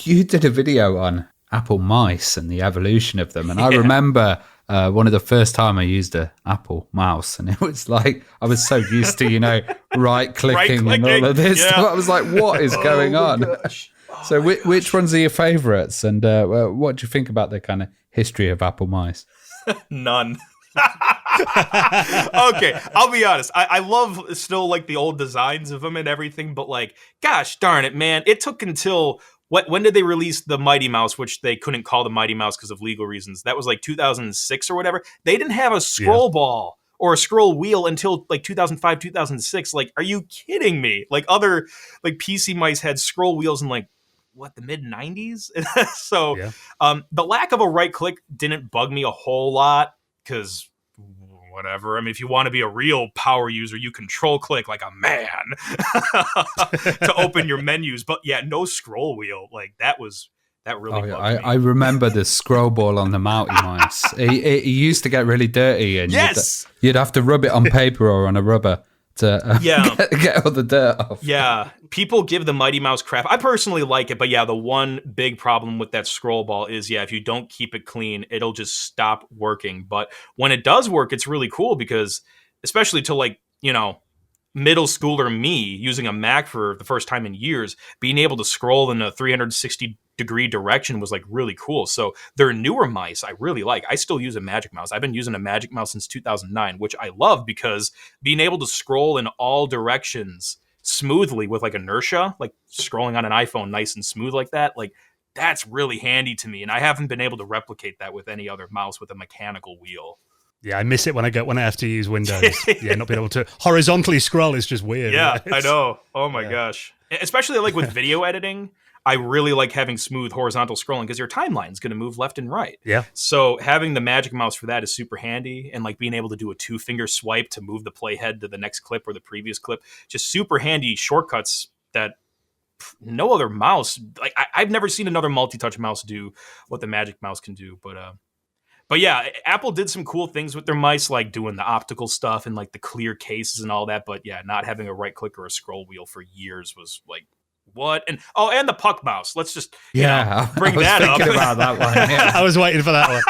You did a video on Apple mice and the evolution of them, and I remember one of the first time I used a Apple mouse, and it was like I was so used to right clicking and all of this stuff. I was like, what is going on? So which ones are your favorites, and what do you think about the kind of history of Apple mice? None. Okay, I'll be honest. I love still like the old designs of them and everything, but like, gosh darn it, man, it took until when did they release the Mighty Mouse, which they couldn't call the Mighty Mouse because of legal reasons? That was like 2006 or whatever. They didn't have a scroll ball or a scroll wheel until like 2005, 2006. Like, are you kidding me? Like other like PC mice had scroll wheels in like the mid 90s. So the lack of a right click didn't bug me a whole lot because whatever. I mean, if you want to be a real power user, you control click like a man to open your menus. But yeah, no scroll wheel. Like that really bugged me. I remember the scroll ball on the Mighty Mouse. It used to get really dirty, and you'd have to rub it on paper or on a rubber to get all the dirt off. Yeah, people give the Mighty Mouse crap. I personally like it, but yeah, the one big problem with that scroll ball is, if you don't keep it clean, it'll just stop working. But when it does work, it's really cool because, especially to like, middle schooler me using a Mac for the first time in years, being able to scroll in a 360-degree direction was like really cool. So their newer mice I really like. I still use a Magic Mouse. I've been using a Magic Mouse since 2009, which I love because being able to scroll in all directions smoothly with like inertia, like scrolling on an iPhone nice and smooth like that, like that's really handy to me. And I haven't been able to replicate that with any other mouse with a mechanical wheel. Yeah, I miss it when I have to use Windows. Not being able to horizontally scroll is just weird. Yeah, I know. Oh my gosh. Especially like with video editing, I really like having smooth horizontal scrolling because your timeline's going to move left and right. Yeah. So having the Magic Mouse for that is super handy, and like being able to do a 2-finger swipe to move the playhead to the next clip or the previous clip, just super handy shortcuts that no other mouse, like I've never seen another multi-touch mouse do what the Magic Mouse can do, But yeah, Apple did some cool things with their mice, like doing the optical stuff and like the clear cases and all that. But yeah, not having a right click or a scroll wheel for years was like, what? And the puck mouse. Let's just bring that up. About that one. Yeah. I was waiting for that one.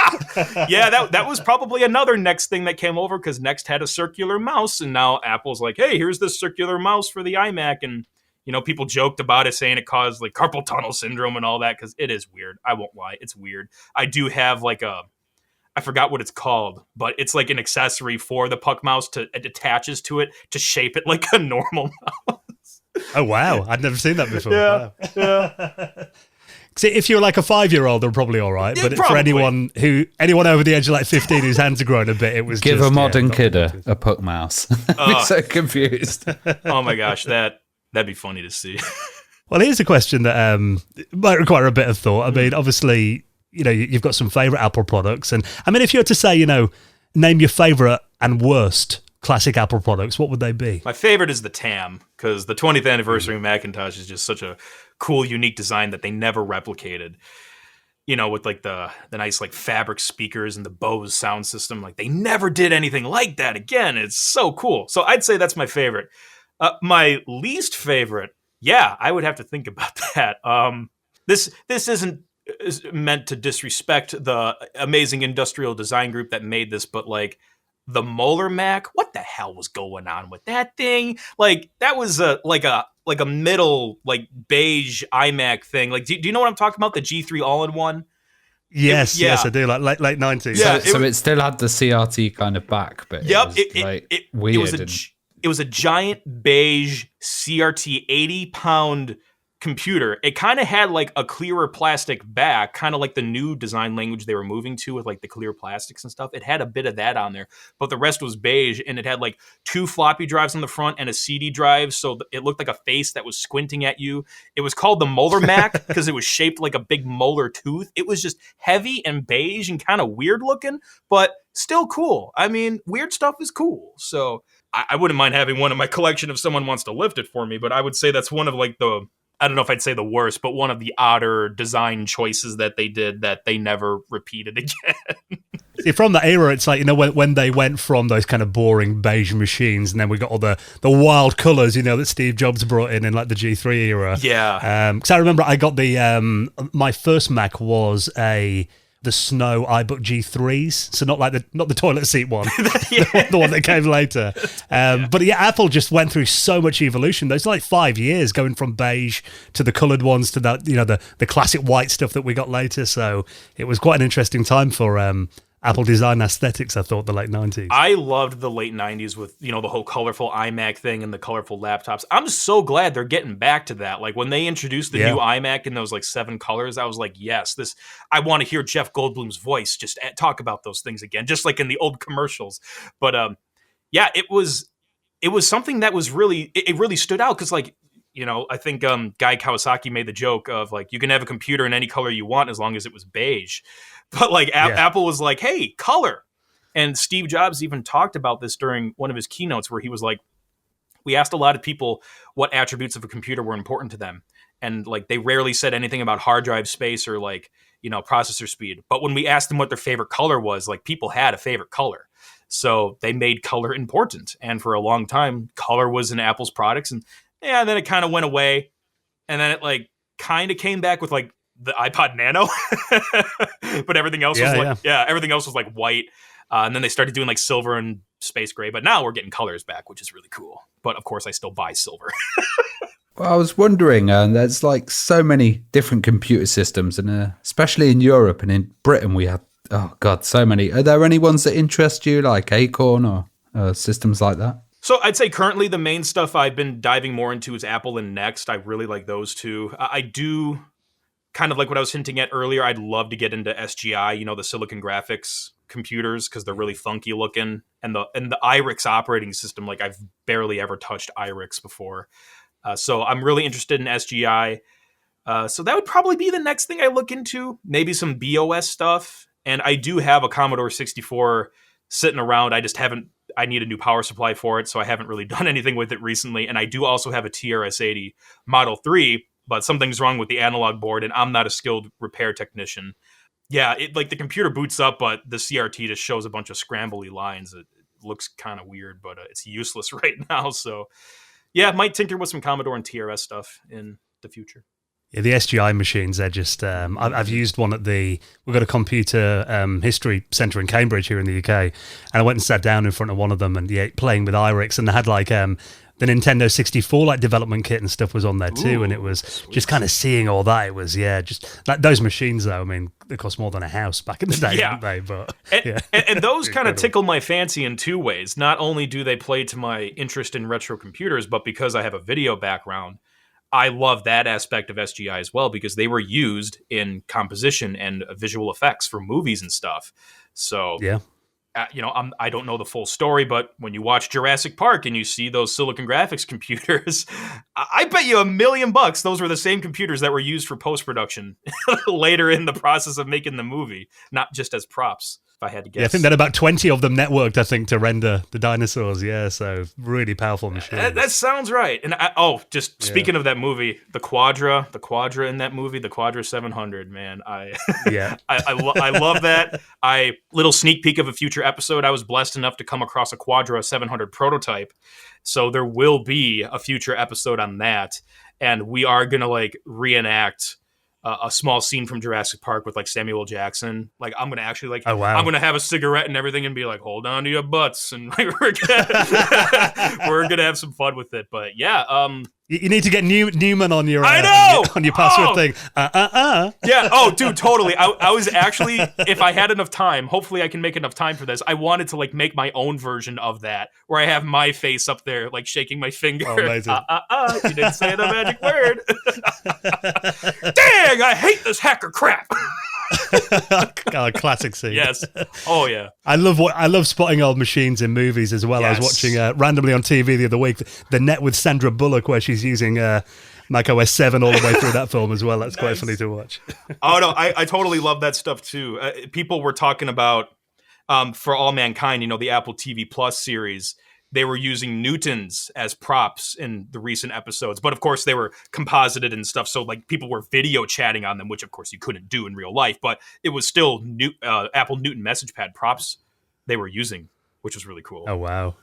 Yeah, that was probably another Next thing that came over because Next had a circular mouse, and now Apple's like, hey, here's this circular mouse for the iMac, and You know, people joked about it, saying it caused like carpal tunnel syndrome and all that, because it is weird. I won't lie, it's weird. I do have like I forgot what it's called, but it's like an accessory for the puck mouse it attaches to it to shape it like a normal mouse. Oh wow, I'd never seen that before. Yeah, Wow. yeah. See, if you're like a 5-year-old, they're probably all right. Yeah, But probably. for anyone over the age of like 15 whose hands are growing a bit, it was Give just, a modern not kid good. a puck mouse. I'd be so confused. Oh my gosh, that'd be funny to see. Well, here's a question that might require a bit of thought. I mean, obviously, you know, you've got some favorite Apple products, and I mean, if you were to say, you know, name your favorite and worst classic Apple products, what would they be? My favorite is the TAM, because the 20th anniversary Macintosh is just such a cool, unique design that they never replicated. You know, with like the nice like fabric speakers and the Bose sound system, like they never did anything like that again. It's so cool. So I'd say that's my favorite. My least favorite, yeah, I would have to think about that. This isn't meant to disrespect the amazing industrial design group that made this, but like the Molar Mac, what the hell was going on with that thing? Like that was like a middle like beige iMac thing. Like, do you know what I'm talking about? The G3 all-in-one. Yes, yeah. yes, I do. Like late 90s. Yeah. So it still had the CRT kind of back, but Yep, it was like weird. It was a giant beige CRT 80-pound computer. It kind of had like a clearer plastic back, kind of like the new design language they were moving to with like the clear plastics and stuff. It had a bit of that on there, but the rest was beige, and it had like 2 floppy drives on the front and a CD drive, so it looked like a face that was squinting at you. It was called the Molar Mac because it was shaped like a big molar tooth. It was just heavy and beige and kind of weird looking, but still cool. I mean, weird stuff is cool. So I wouldn't mind having one in my collection if someone wants to lift it for me, but I would say that's one of like I don't know if I'd say the worst, but one of the odder design choices that they did that they never repeated again. See, from that era, it's like, you know, when they went from those kind of boring beige machines, and then we got all the wild colours, you know, that Steve Jobs brought in like the G3 era. Yeah. Because I remember I got my first Mac was the Snow iBook G3s, so not the toilet seat one, the one that came later. But yeah, Apple just went through so much evolution. There's like 5 years going from beige to the coloured ones to that, you know, the classic white stuff that we got later. So it was quite an interesting time for Apple design aesthetics, I thought, the late 90s. I loved the late 90s with, you know, the whole colorful iMac thing and the colorful laptops. I'm so glad they're getting back to that. Like when they introduced the new iMac in those like 7 colors, I was like, yes, I want to hear Jeff Goldblum's voice just talk about those things again, just like in the old commercials. But yeah, it was something that was really, it really stood out because like, you know, I think Guy Kawasaki made the joke of like, you can have a computer in any color you want as long as it was beige. But like Apple was like, hey, color. And Steve Jobs even talked about this during one of his keynotes where he was like, we asked a lot of people what attributes of a computer were important to them. And like, they rarely said anything about hard drive space or like, you know, processor speed. But when we asked them what their favorite color was, like people had a favorite color. So they made color important. And for a long time, color was in Apple's products. And then it kind of went away. And then it like kind of came back with like the iPod Nano, but everything else was like, everything else was like white. And then they started doing like silver and space gray, but now we're getting colors back, which is really cool. But of course I still buy silver. Well, I was wondering, there's like so many different computer systems, and especially in Europe and in Britain, we have, oh God, so many. Are there any ones that interest you, like Acorn or systems like that? So I'd say currently the main stuff I've been diving more into is Apple and Next. I really like those two. I do kind of like what I was hinting at earlier. I'd love to get into SGI, you know, the Silicon Graphics computers, because they're really funky looking. And the iRix operating system, like I've barely ever touched iRix before. So I'm really interested in SGI. So that would probably be the next thing I look into. Maybe some BeOS stuff. And I do have a Commodore 64 sitting around. I need a new power supply for it, so I haven't really done anything with it recently. And I do also have a TRS-80 Model 3, but something's wrong with the analog board, and I'm not a skilled repair technician. Yeah, like the computer boots up, but the CRT just shows a bunch of scrambly lines. It looks kind of weird, but it's useless right now. So yeah, might tinker with some Commodore and TRS stuff in the future. Yeah, the SGI machines, they're just, I've used one we've got a computer history centre in Cambridge here in the UK, and I went and sat down in front of one of them and playing with iRix, and they had like the Nintendo 64 like development kit and stuff was on there too. Ooh, and it was sweet. just kind of seeing all that. It was, just like those machines though. I mean, they cost more than a house back in the day, Yeah. didn't they? But and those kind of Incredible. tickle my fancy in two ways. Not only do they play to my interest in retro computers, but because I have a video background, I love that aspect of SGI as well, because they were used in composition and visual effects for movies and stuff. So, yeah. I don't know the full story, but when you watch Jurassic Park and you see those Silicon Graphics computers, I bet you $1 million those were the same computers that were used for post-production later in the process of making the movie, not just as props, if I had to guess. Yeah, I think that about 20 of them networked, I think, to render the dinosaurs. Yeah, so really powerful machines. That sounds right. And speaking of that movie, the Quadra in that movie, the Quadra 700, man, I love that. Little sneak peek of a future episode, I was blessed enough to come across a Quadra 700 prototype. So there will be a future episode on that. And we are going to reenact a small scene from Jurassic Park with Samuel Jackson. I'm going to actually oh, wow. I'm going to have a cigarette and everything and be like, hold on to your butts. And we're going to have some fun with it. But yeah, you need to get Newman on your I know! on your password thing. Yeah. Oh, dude, totally. I was actually, if I had enough time, hopefully I can make enough time for this. I wanted to make my own version of that, where I have my face up there, shaking my finger. Oh, amazing. You didn't say the magic word. Dang, I hate this hacker crap. Classic scene. Yes. Oh yeah. I love spotting old machines in movies as well. Yes. I was watching randomly on TV the other week The Net with Sandra Bullock, where she's using Mac OS 7 all the way through that film as well. That's quite funny to watch. Oh no, I totally love that stuff too. People were talking about For All Mankind, the Apple TV Plus series. They were using Newtons as props in the recent episodes, but of course they were composited and stuff. So people were video chatting on them, which of course you couldn't do in real life, but it was still Apple Newton message pad props they were using, which was really cool. Oh, wow.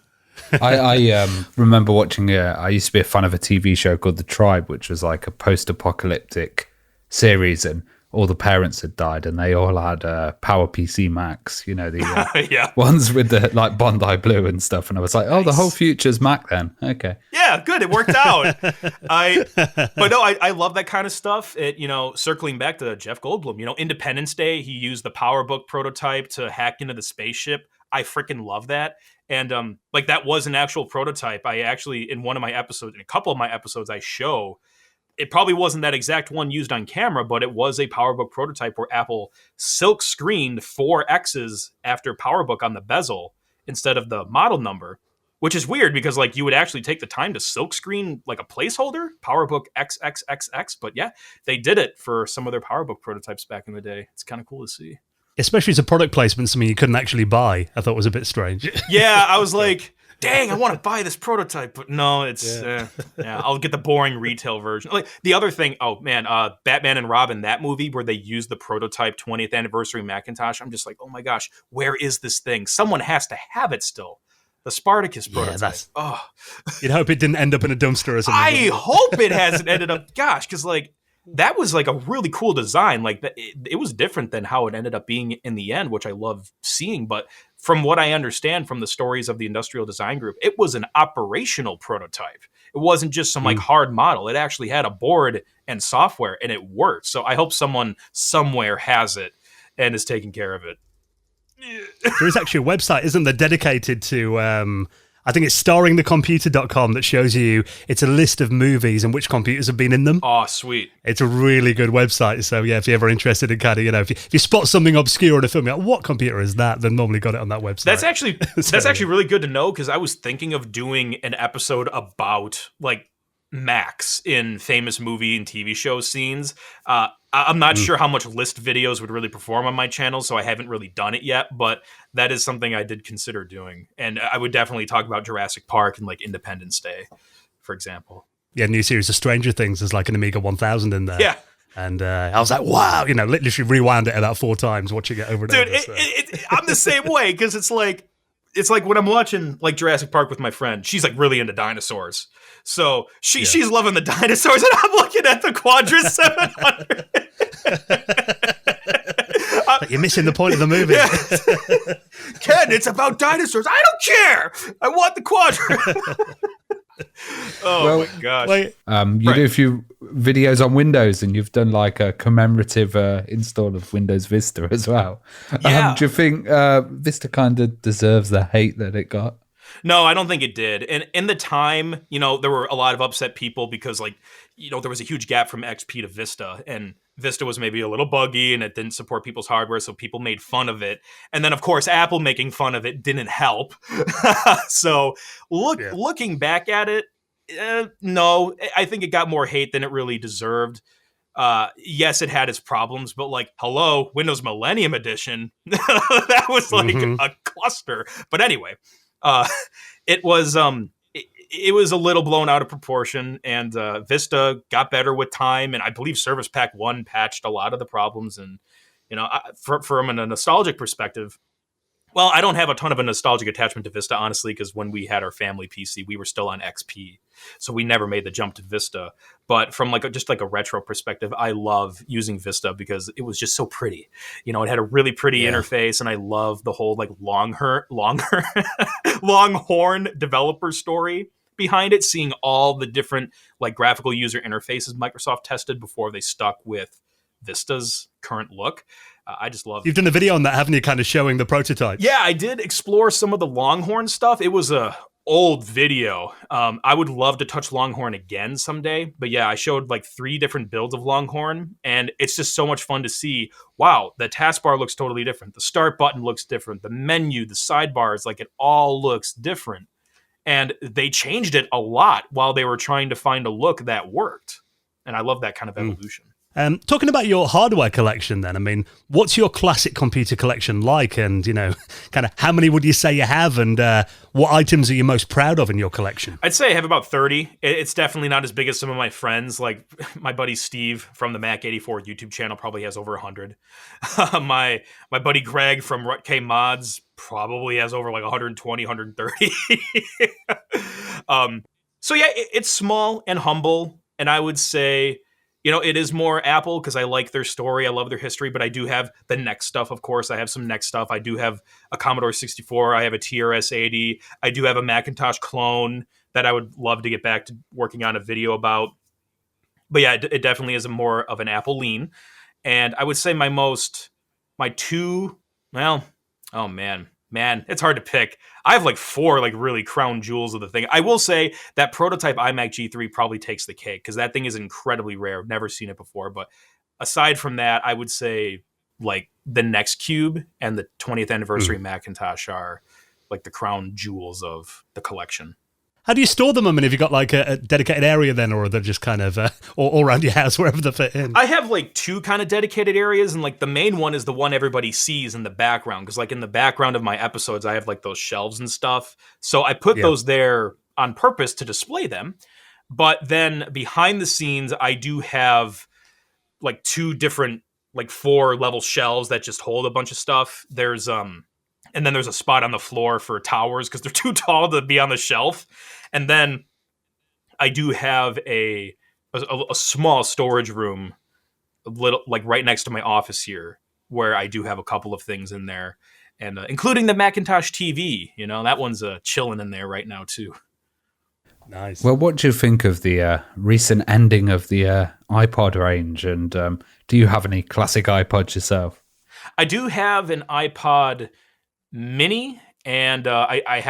I remember watching, I used to be a fan of a TV show called The Tribe, which was a post-apocalyptic series, and all the parents had died and they all had PowerPC Macs, the Yeah. ones with the Bondi Blue and stuff. And I was like, oh, the whole future's Mac then. Okay. Yeah, good. It worked out. I love that kind of stuff. It, circling back to Jeff Goldblum, Independence Day, he used the PowerBook prototype to hack into the spaceship. I freaking love that. And that was an actual prototype. I actually, in a couple of my episodes, I show it probably wasn't that exact one used on camera, but it was a PowerBook prototype where Apple silk screened 4 X's after PowerBook on the bezel instead of the model number, which is weird because you would actually take the time to silk screen a placeholder, PowerBook XXXX. But yeah, they did it for some of their PowerBook prototypes back in the day. It's kind of cool to see. Especially as a product placement, something you couldn't actually buy. I thought was a bit strange. Yeah, I was like, dang, I want to buy this prototype, but no, it's I'll get the boring retail version. The other thing, Batman and Robin, that movie where they used the prototype 20th anniversary Macintosh. I'm just like, oh my gosh, where is this thing? Someone has to have it still. The Spartacus prototype. You'd hope it didn't end up in a dumpster or something. I hope it hasn't ended up. Gosh, because that was a really cool design. It was different than how it ended up being in the end, which I love seeing. But from what I understand from the stories of the Industrial Design Group, it was an operational prototype. It wasn't just some hard model. It actually had a board and software, and it worked. So I hope someone somewhere has it and is taking care of it. There is actually a website, isn't there, dedicated to I think it's starringthecomputer.com that shows you, it's a list of movies and which computers have been in them. Oh, sweet. It's a really good website. So yeah, if you're ever interested in kind of, if you spot something obscure in a film, you're like, what computer is that? Then normally got it on that website. That's actually really good to know, because I was thinking of doing an episode about Macs in famous movie and TV show scenes. I'm not sure how much list videos would really perform on my channel, so I haven't really done it yet, but that is something I did consider doing. And I would definitely talk about Jurassic Park and Independence Day, for example. Yeah, new series of Stranger Things. There's an Amiga 1000 in there. Yeah. And I was like, wow, literally rewound it about 4 times, watching it over and over. Dude, I'm the same way, because it's like when I'm watching Jurassic Park with my friend, she's really into dinosaurs. So she's loving the dinosaurs, and I'm looking at the Quadra 700. You're missing the point of the movie. Yeah. Ken, it's about dinosaurs. I don't care. I want the Quadra. Oh my gosh. Wait, You do a few videos on Windows, and you've done like a commemorative install of Windows Vista as well. Yeah. Do you think Vista kind of deserves the hate that it got? No, I don't think it did. And in the time, there were a lot of upset people because, like, there was a huge gap from XP to Vista, and Vista was maybe a little buggy and it didn't support people's hardware, so people made fun of it. And then, of course, Apple making fun of it didn't help. So looking back at it, no, I think it got more hate than it really deserved. Yes, it had its problems, but like, hello, Windows Millennium Edition, that was like a cluster. But anyway. It was it was a little blown out of proportion, and Vista got better with time, and I believe Service Pack 1 patched a lot of the problems. And from a nostalgic perspective, well, I don't have a ton of a nostalgic attachment to Vista, honestly, because when we had our family PC, we were still on XP, so we never made the jump to Vista. But from just a retro perspective, I love using Vista because it was just so pretty. It had a really pretty interface, and I love the whole like Longhorn developer story behind it. Seeing all the different like graphical user interfaces Microsoft tested before they stuck with Vista's current look. I just love it. You've done a video on that, haven't you? Kind of showing the prototype. Yeah, I did explore some of the Longhorn stuff. It was a old video. I would love to touch Longhorn again someday. But yeah, I showed like 3 different builds of Longhorn, and it's just so much fun to see. Wow, the taskbar looks totally different. The start button looks different. The menu, the sidebars, like it all looks different. And they changed it a lot while they were trying to find a look that worked. And I love that kind of evolution. Talking about your hardware collection then, I mean, what's your classic computer collection like? And, kind of how many would you say you have? And what items are you most proud of in your collection? I'd say I have about 30. It's definitely not as big as some of my friends. Like my buddy Steve from the Mac84 YouTube channel probably has over 100. My buddy Greg from Rutk Mods probably has over like 120, 130. So yeah, it's small and humble. And I would say, it is more Apple because I like their story. I love their history, but I do have the NEC stuff, of course. I have some NEC stuff. I do have a Commodore 64. I have a TRS-80. I do have a Macintosh clone that I would love to get back to working on a video about. But yeah, it definitely is more of an Apple lean. And I would say man, it's hard to pick. I have like 4 like really crown jewels of the thing. I will say that prototype iMac G3 probably takes the cake because that thing is incredibly rare. I've never seen it before. But aside from that, I would say like the Next Cube and the 20th anniversary Macintosh are like the crown jewels of the collection. How do you store them? I mean, have you got like a dedicated area then, or are they just kind of all around your house, wherever they fit in? I have like 2 kind of dedicated areas, and like the main one is the one everybody sees in the background. Because like in the background of my episodes, I have like those shelves and stuff. So I put those there on purpose to display them. But then behind the scenes, I do have like 2 different like 4 level shelves that just hold a bunch of stuff. There's and then there's a spot on the floor for towers because they're too tall to be on the shelf. And then I do have a small storage room, a little like right next to my office here, where I do have a couple of things in there, and including the Macintosh TV. That one's chilling in there right now too. Nice. Well, what do you think of the recent ending of the iPod range? And do you have any classic iPods yourself? I do have an iPod Mini, and I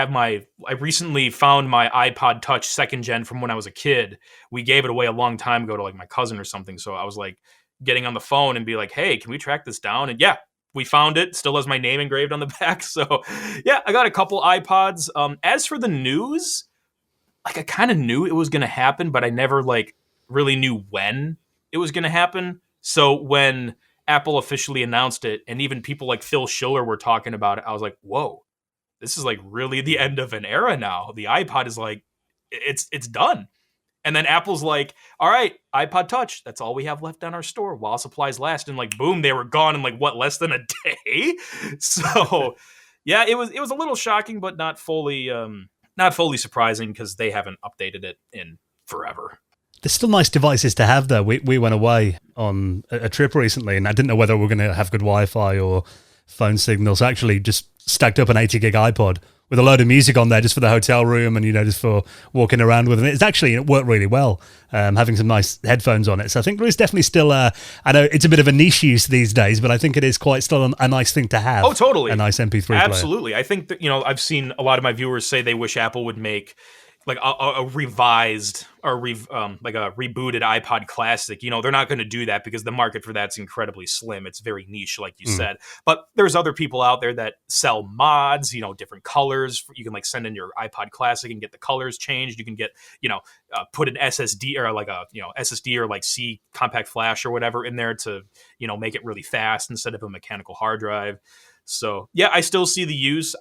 recently found my iPod Touch 2nd gen from when I was a kid. We gave it away a long time ago to like my cousin or something. So I was like getting on the phone and be like, hey, can we track this down? And yeah, we found it. Still has my name engraved on the back. So yeah, I got a couple iPods. As for the news, like I kind of knew it was going to happen, but I never like really knew when it was going to happen. So when Apple officially announced it, and even people like Phil Schiller were talking about it, I was like, whoa, this is like really the end of an era now. The iPod is like, it's done. And then Apple's like, all right, iPod Touch, that's all we have left on our store while supplies last. And like, boom, they were gone in like less than a day. So yeah, it was a little shocking, but not fully surprising because they haven't updated it in forever. They're still nice devices to have, though. We went away on a trip recently, and I didn't know whether we were going to have good Wi-Fi or phone signal. So I actually just stacked up an 80 gig iPod with a load of music on there just for the hotel room and, just for walking around with it. It's actually, it worked really well, having some nice headphones on it. So I think there is definitely still I know it's a bit of a niche use these days, but I think it is quite still a nice thing to have. Oh, totally. A nice MP3 player. Absolutely. I think that, I've seen a lot of my viewers say they wish Apple would make like a revised or like a rebooted iPod Classic. They're not going to do that because the market for that's incredibly slim. It's very niche, like you said. But there's other people out there that sell mods, different colors. You can like send in your iPod Classic and get the colors changed. You can get, put an SSD or like a, SSD or like C compact flash or whatever in there to, make it really fast instead of a mechanical hard drive. So yeah, I still see the use.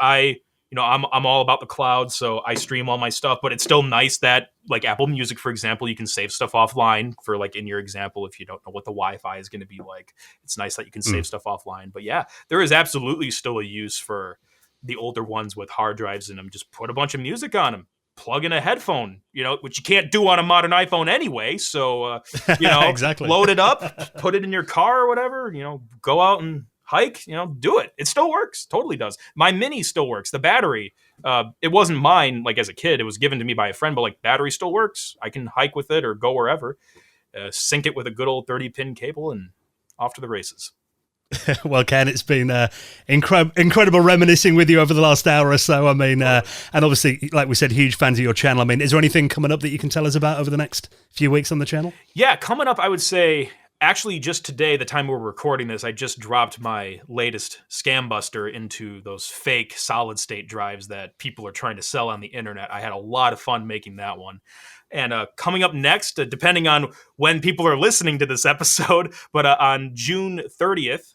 I'm all about the cloud, so I stream all my stuff, but it's still nice that, like Apple Music, for example, you can save stuff offline for, like, in your example, if you don't know what the Wi-Fi is going to be like. It's nice that you can save stuff offline. But yeah, there is absolutely still a use for the older ones with hard drives in them. Just put a bunch of music on them. Plug in a headphone, which you can't do on a modern iPhone anyway. So, exactly. Load it up, put it in your car or whatever, go out and hike, do it. It still works. Totally does. My Mini still works. The battery, it wasn't mine, like as a kid. It was given to me by a friend, but like battery still works. I can hike with it or go wherever. Sync it with a good old 30-pin cable and off to the races. Well, Ken, it's been incredible reminiscing with you over the last hour or so. I mean, and obviously, like we said, huge fans of your channel. I mean, is there anything coming up that you can tell us about over the next few weeks on the channel? Yeah, coming up, I would say, actually, just today, the time we're recording this, I just dropped my latest scam buster into those fake solid-state drives that people are trying to sell on the internet. I had a lot of fun making that one. And coming up next, depending on when people are listening to this episode, but on June 30th,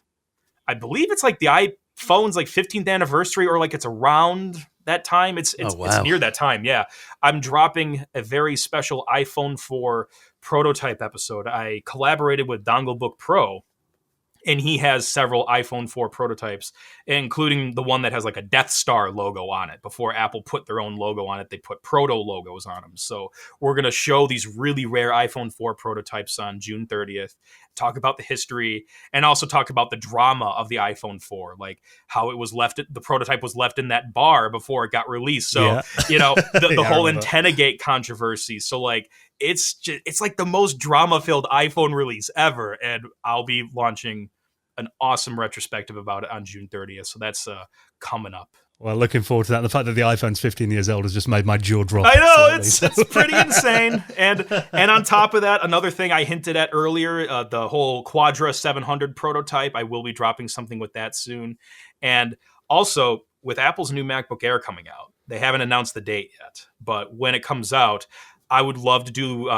I believe it's like the iPhone's like 15th anniversary, or like it's around that time. It's near that time. Yeah. I'm dropping a very special iPhone 4 prototype episode. I collaborated with Dongle Book Pro, and he has several iPhone 4 prototypes, including the one that has like a Death Star logo on it. Before Apple put their own logo on it, they put proto logos on them. So we're going to show these really rare iPhone 4 prototypes on June 30th, talk about the history, and also talk about the drama of the iPhone 4, like how it was left, the prototype was left in that bar before it got released. So, the whole antenna gate controversy. So like, it's like the most drama-filled iPhone release ever. And I'll be launching an awesome retrospective about it on June 30th. So that's coming up. Well, looking forward to that. The fact that the iPhone's 15 years old has just made my jaw drop. I know, it's pretty insane. And on top of that, another thing I hinted at earlier, the whole Quadra 700 prototype, I will be dropping something with that soon. And also, with Apple's new MacBook Air coming out, they haven't announced the date yet. But when it comes out, I would love to do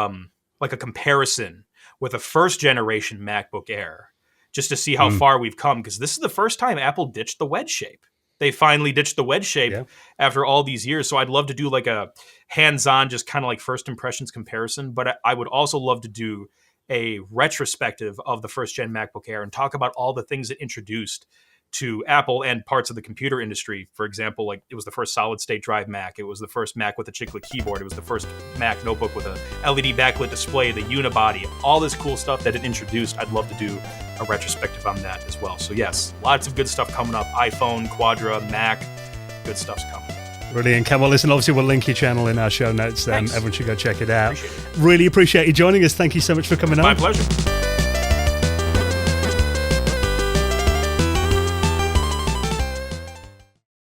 like a comparison with a first generation MacBook Air, just to see how far we've come, because this is the first time Apple ditched the wedge shape. They finally ditched the wedge shape after all these years. So I'd love to do like a hands-on, just kind of like first impressions comparison. But I would also love to do a retrospective of the first gen MacBook Air and talk about all the things it introduced to Apple and parts of the computer industry. For example, like it was the first solid state drive Mac. It was the first Mac with a chiclet keyboard. It was the first Mac notebook with a LED backlit display, the unibody, all this cool stuff that it introduced. I'd love to do a retrospective on that as well. So yes, lots of good stuff coming up. iPhone, Quadra, Mac, good stuff's coming. Brilliant. Ken, well, listen, obviously we'll link your channel in our show notes. Everyone should go check it out. Really appreciate you joining us. Thank you so much for coming on. My pleasure.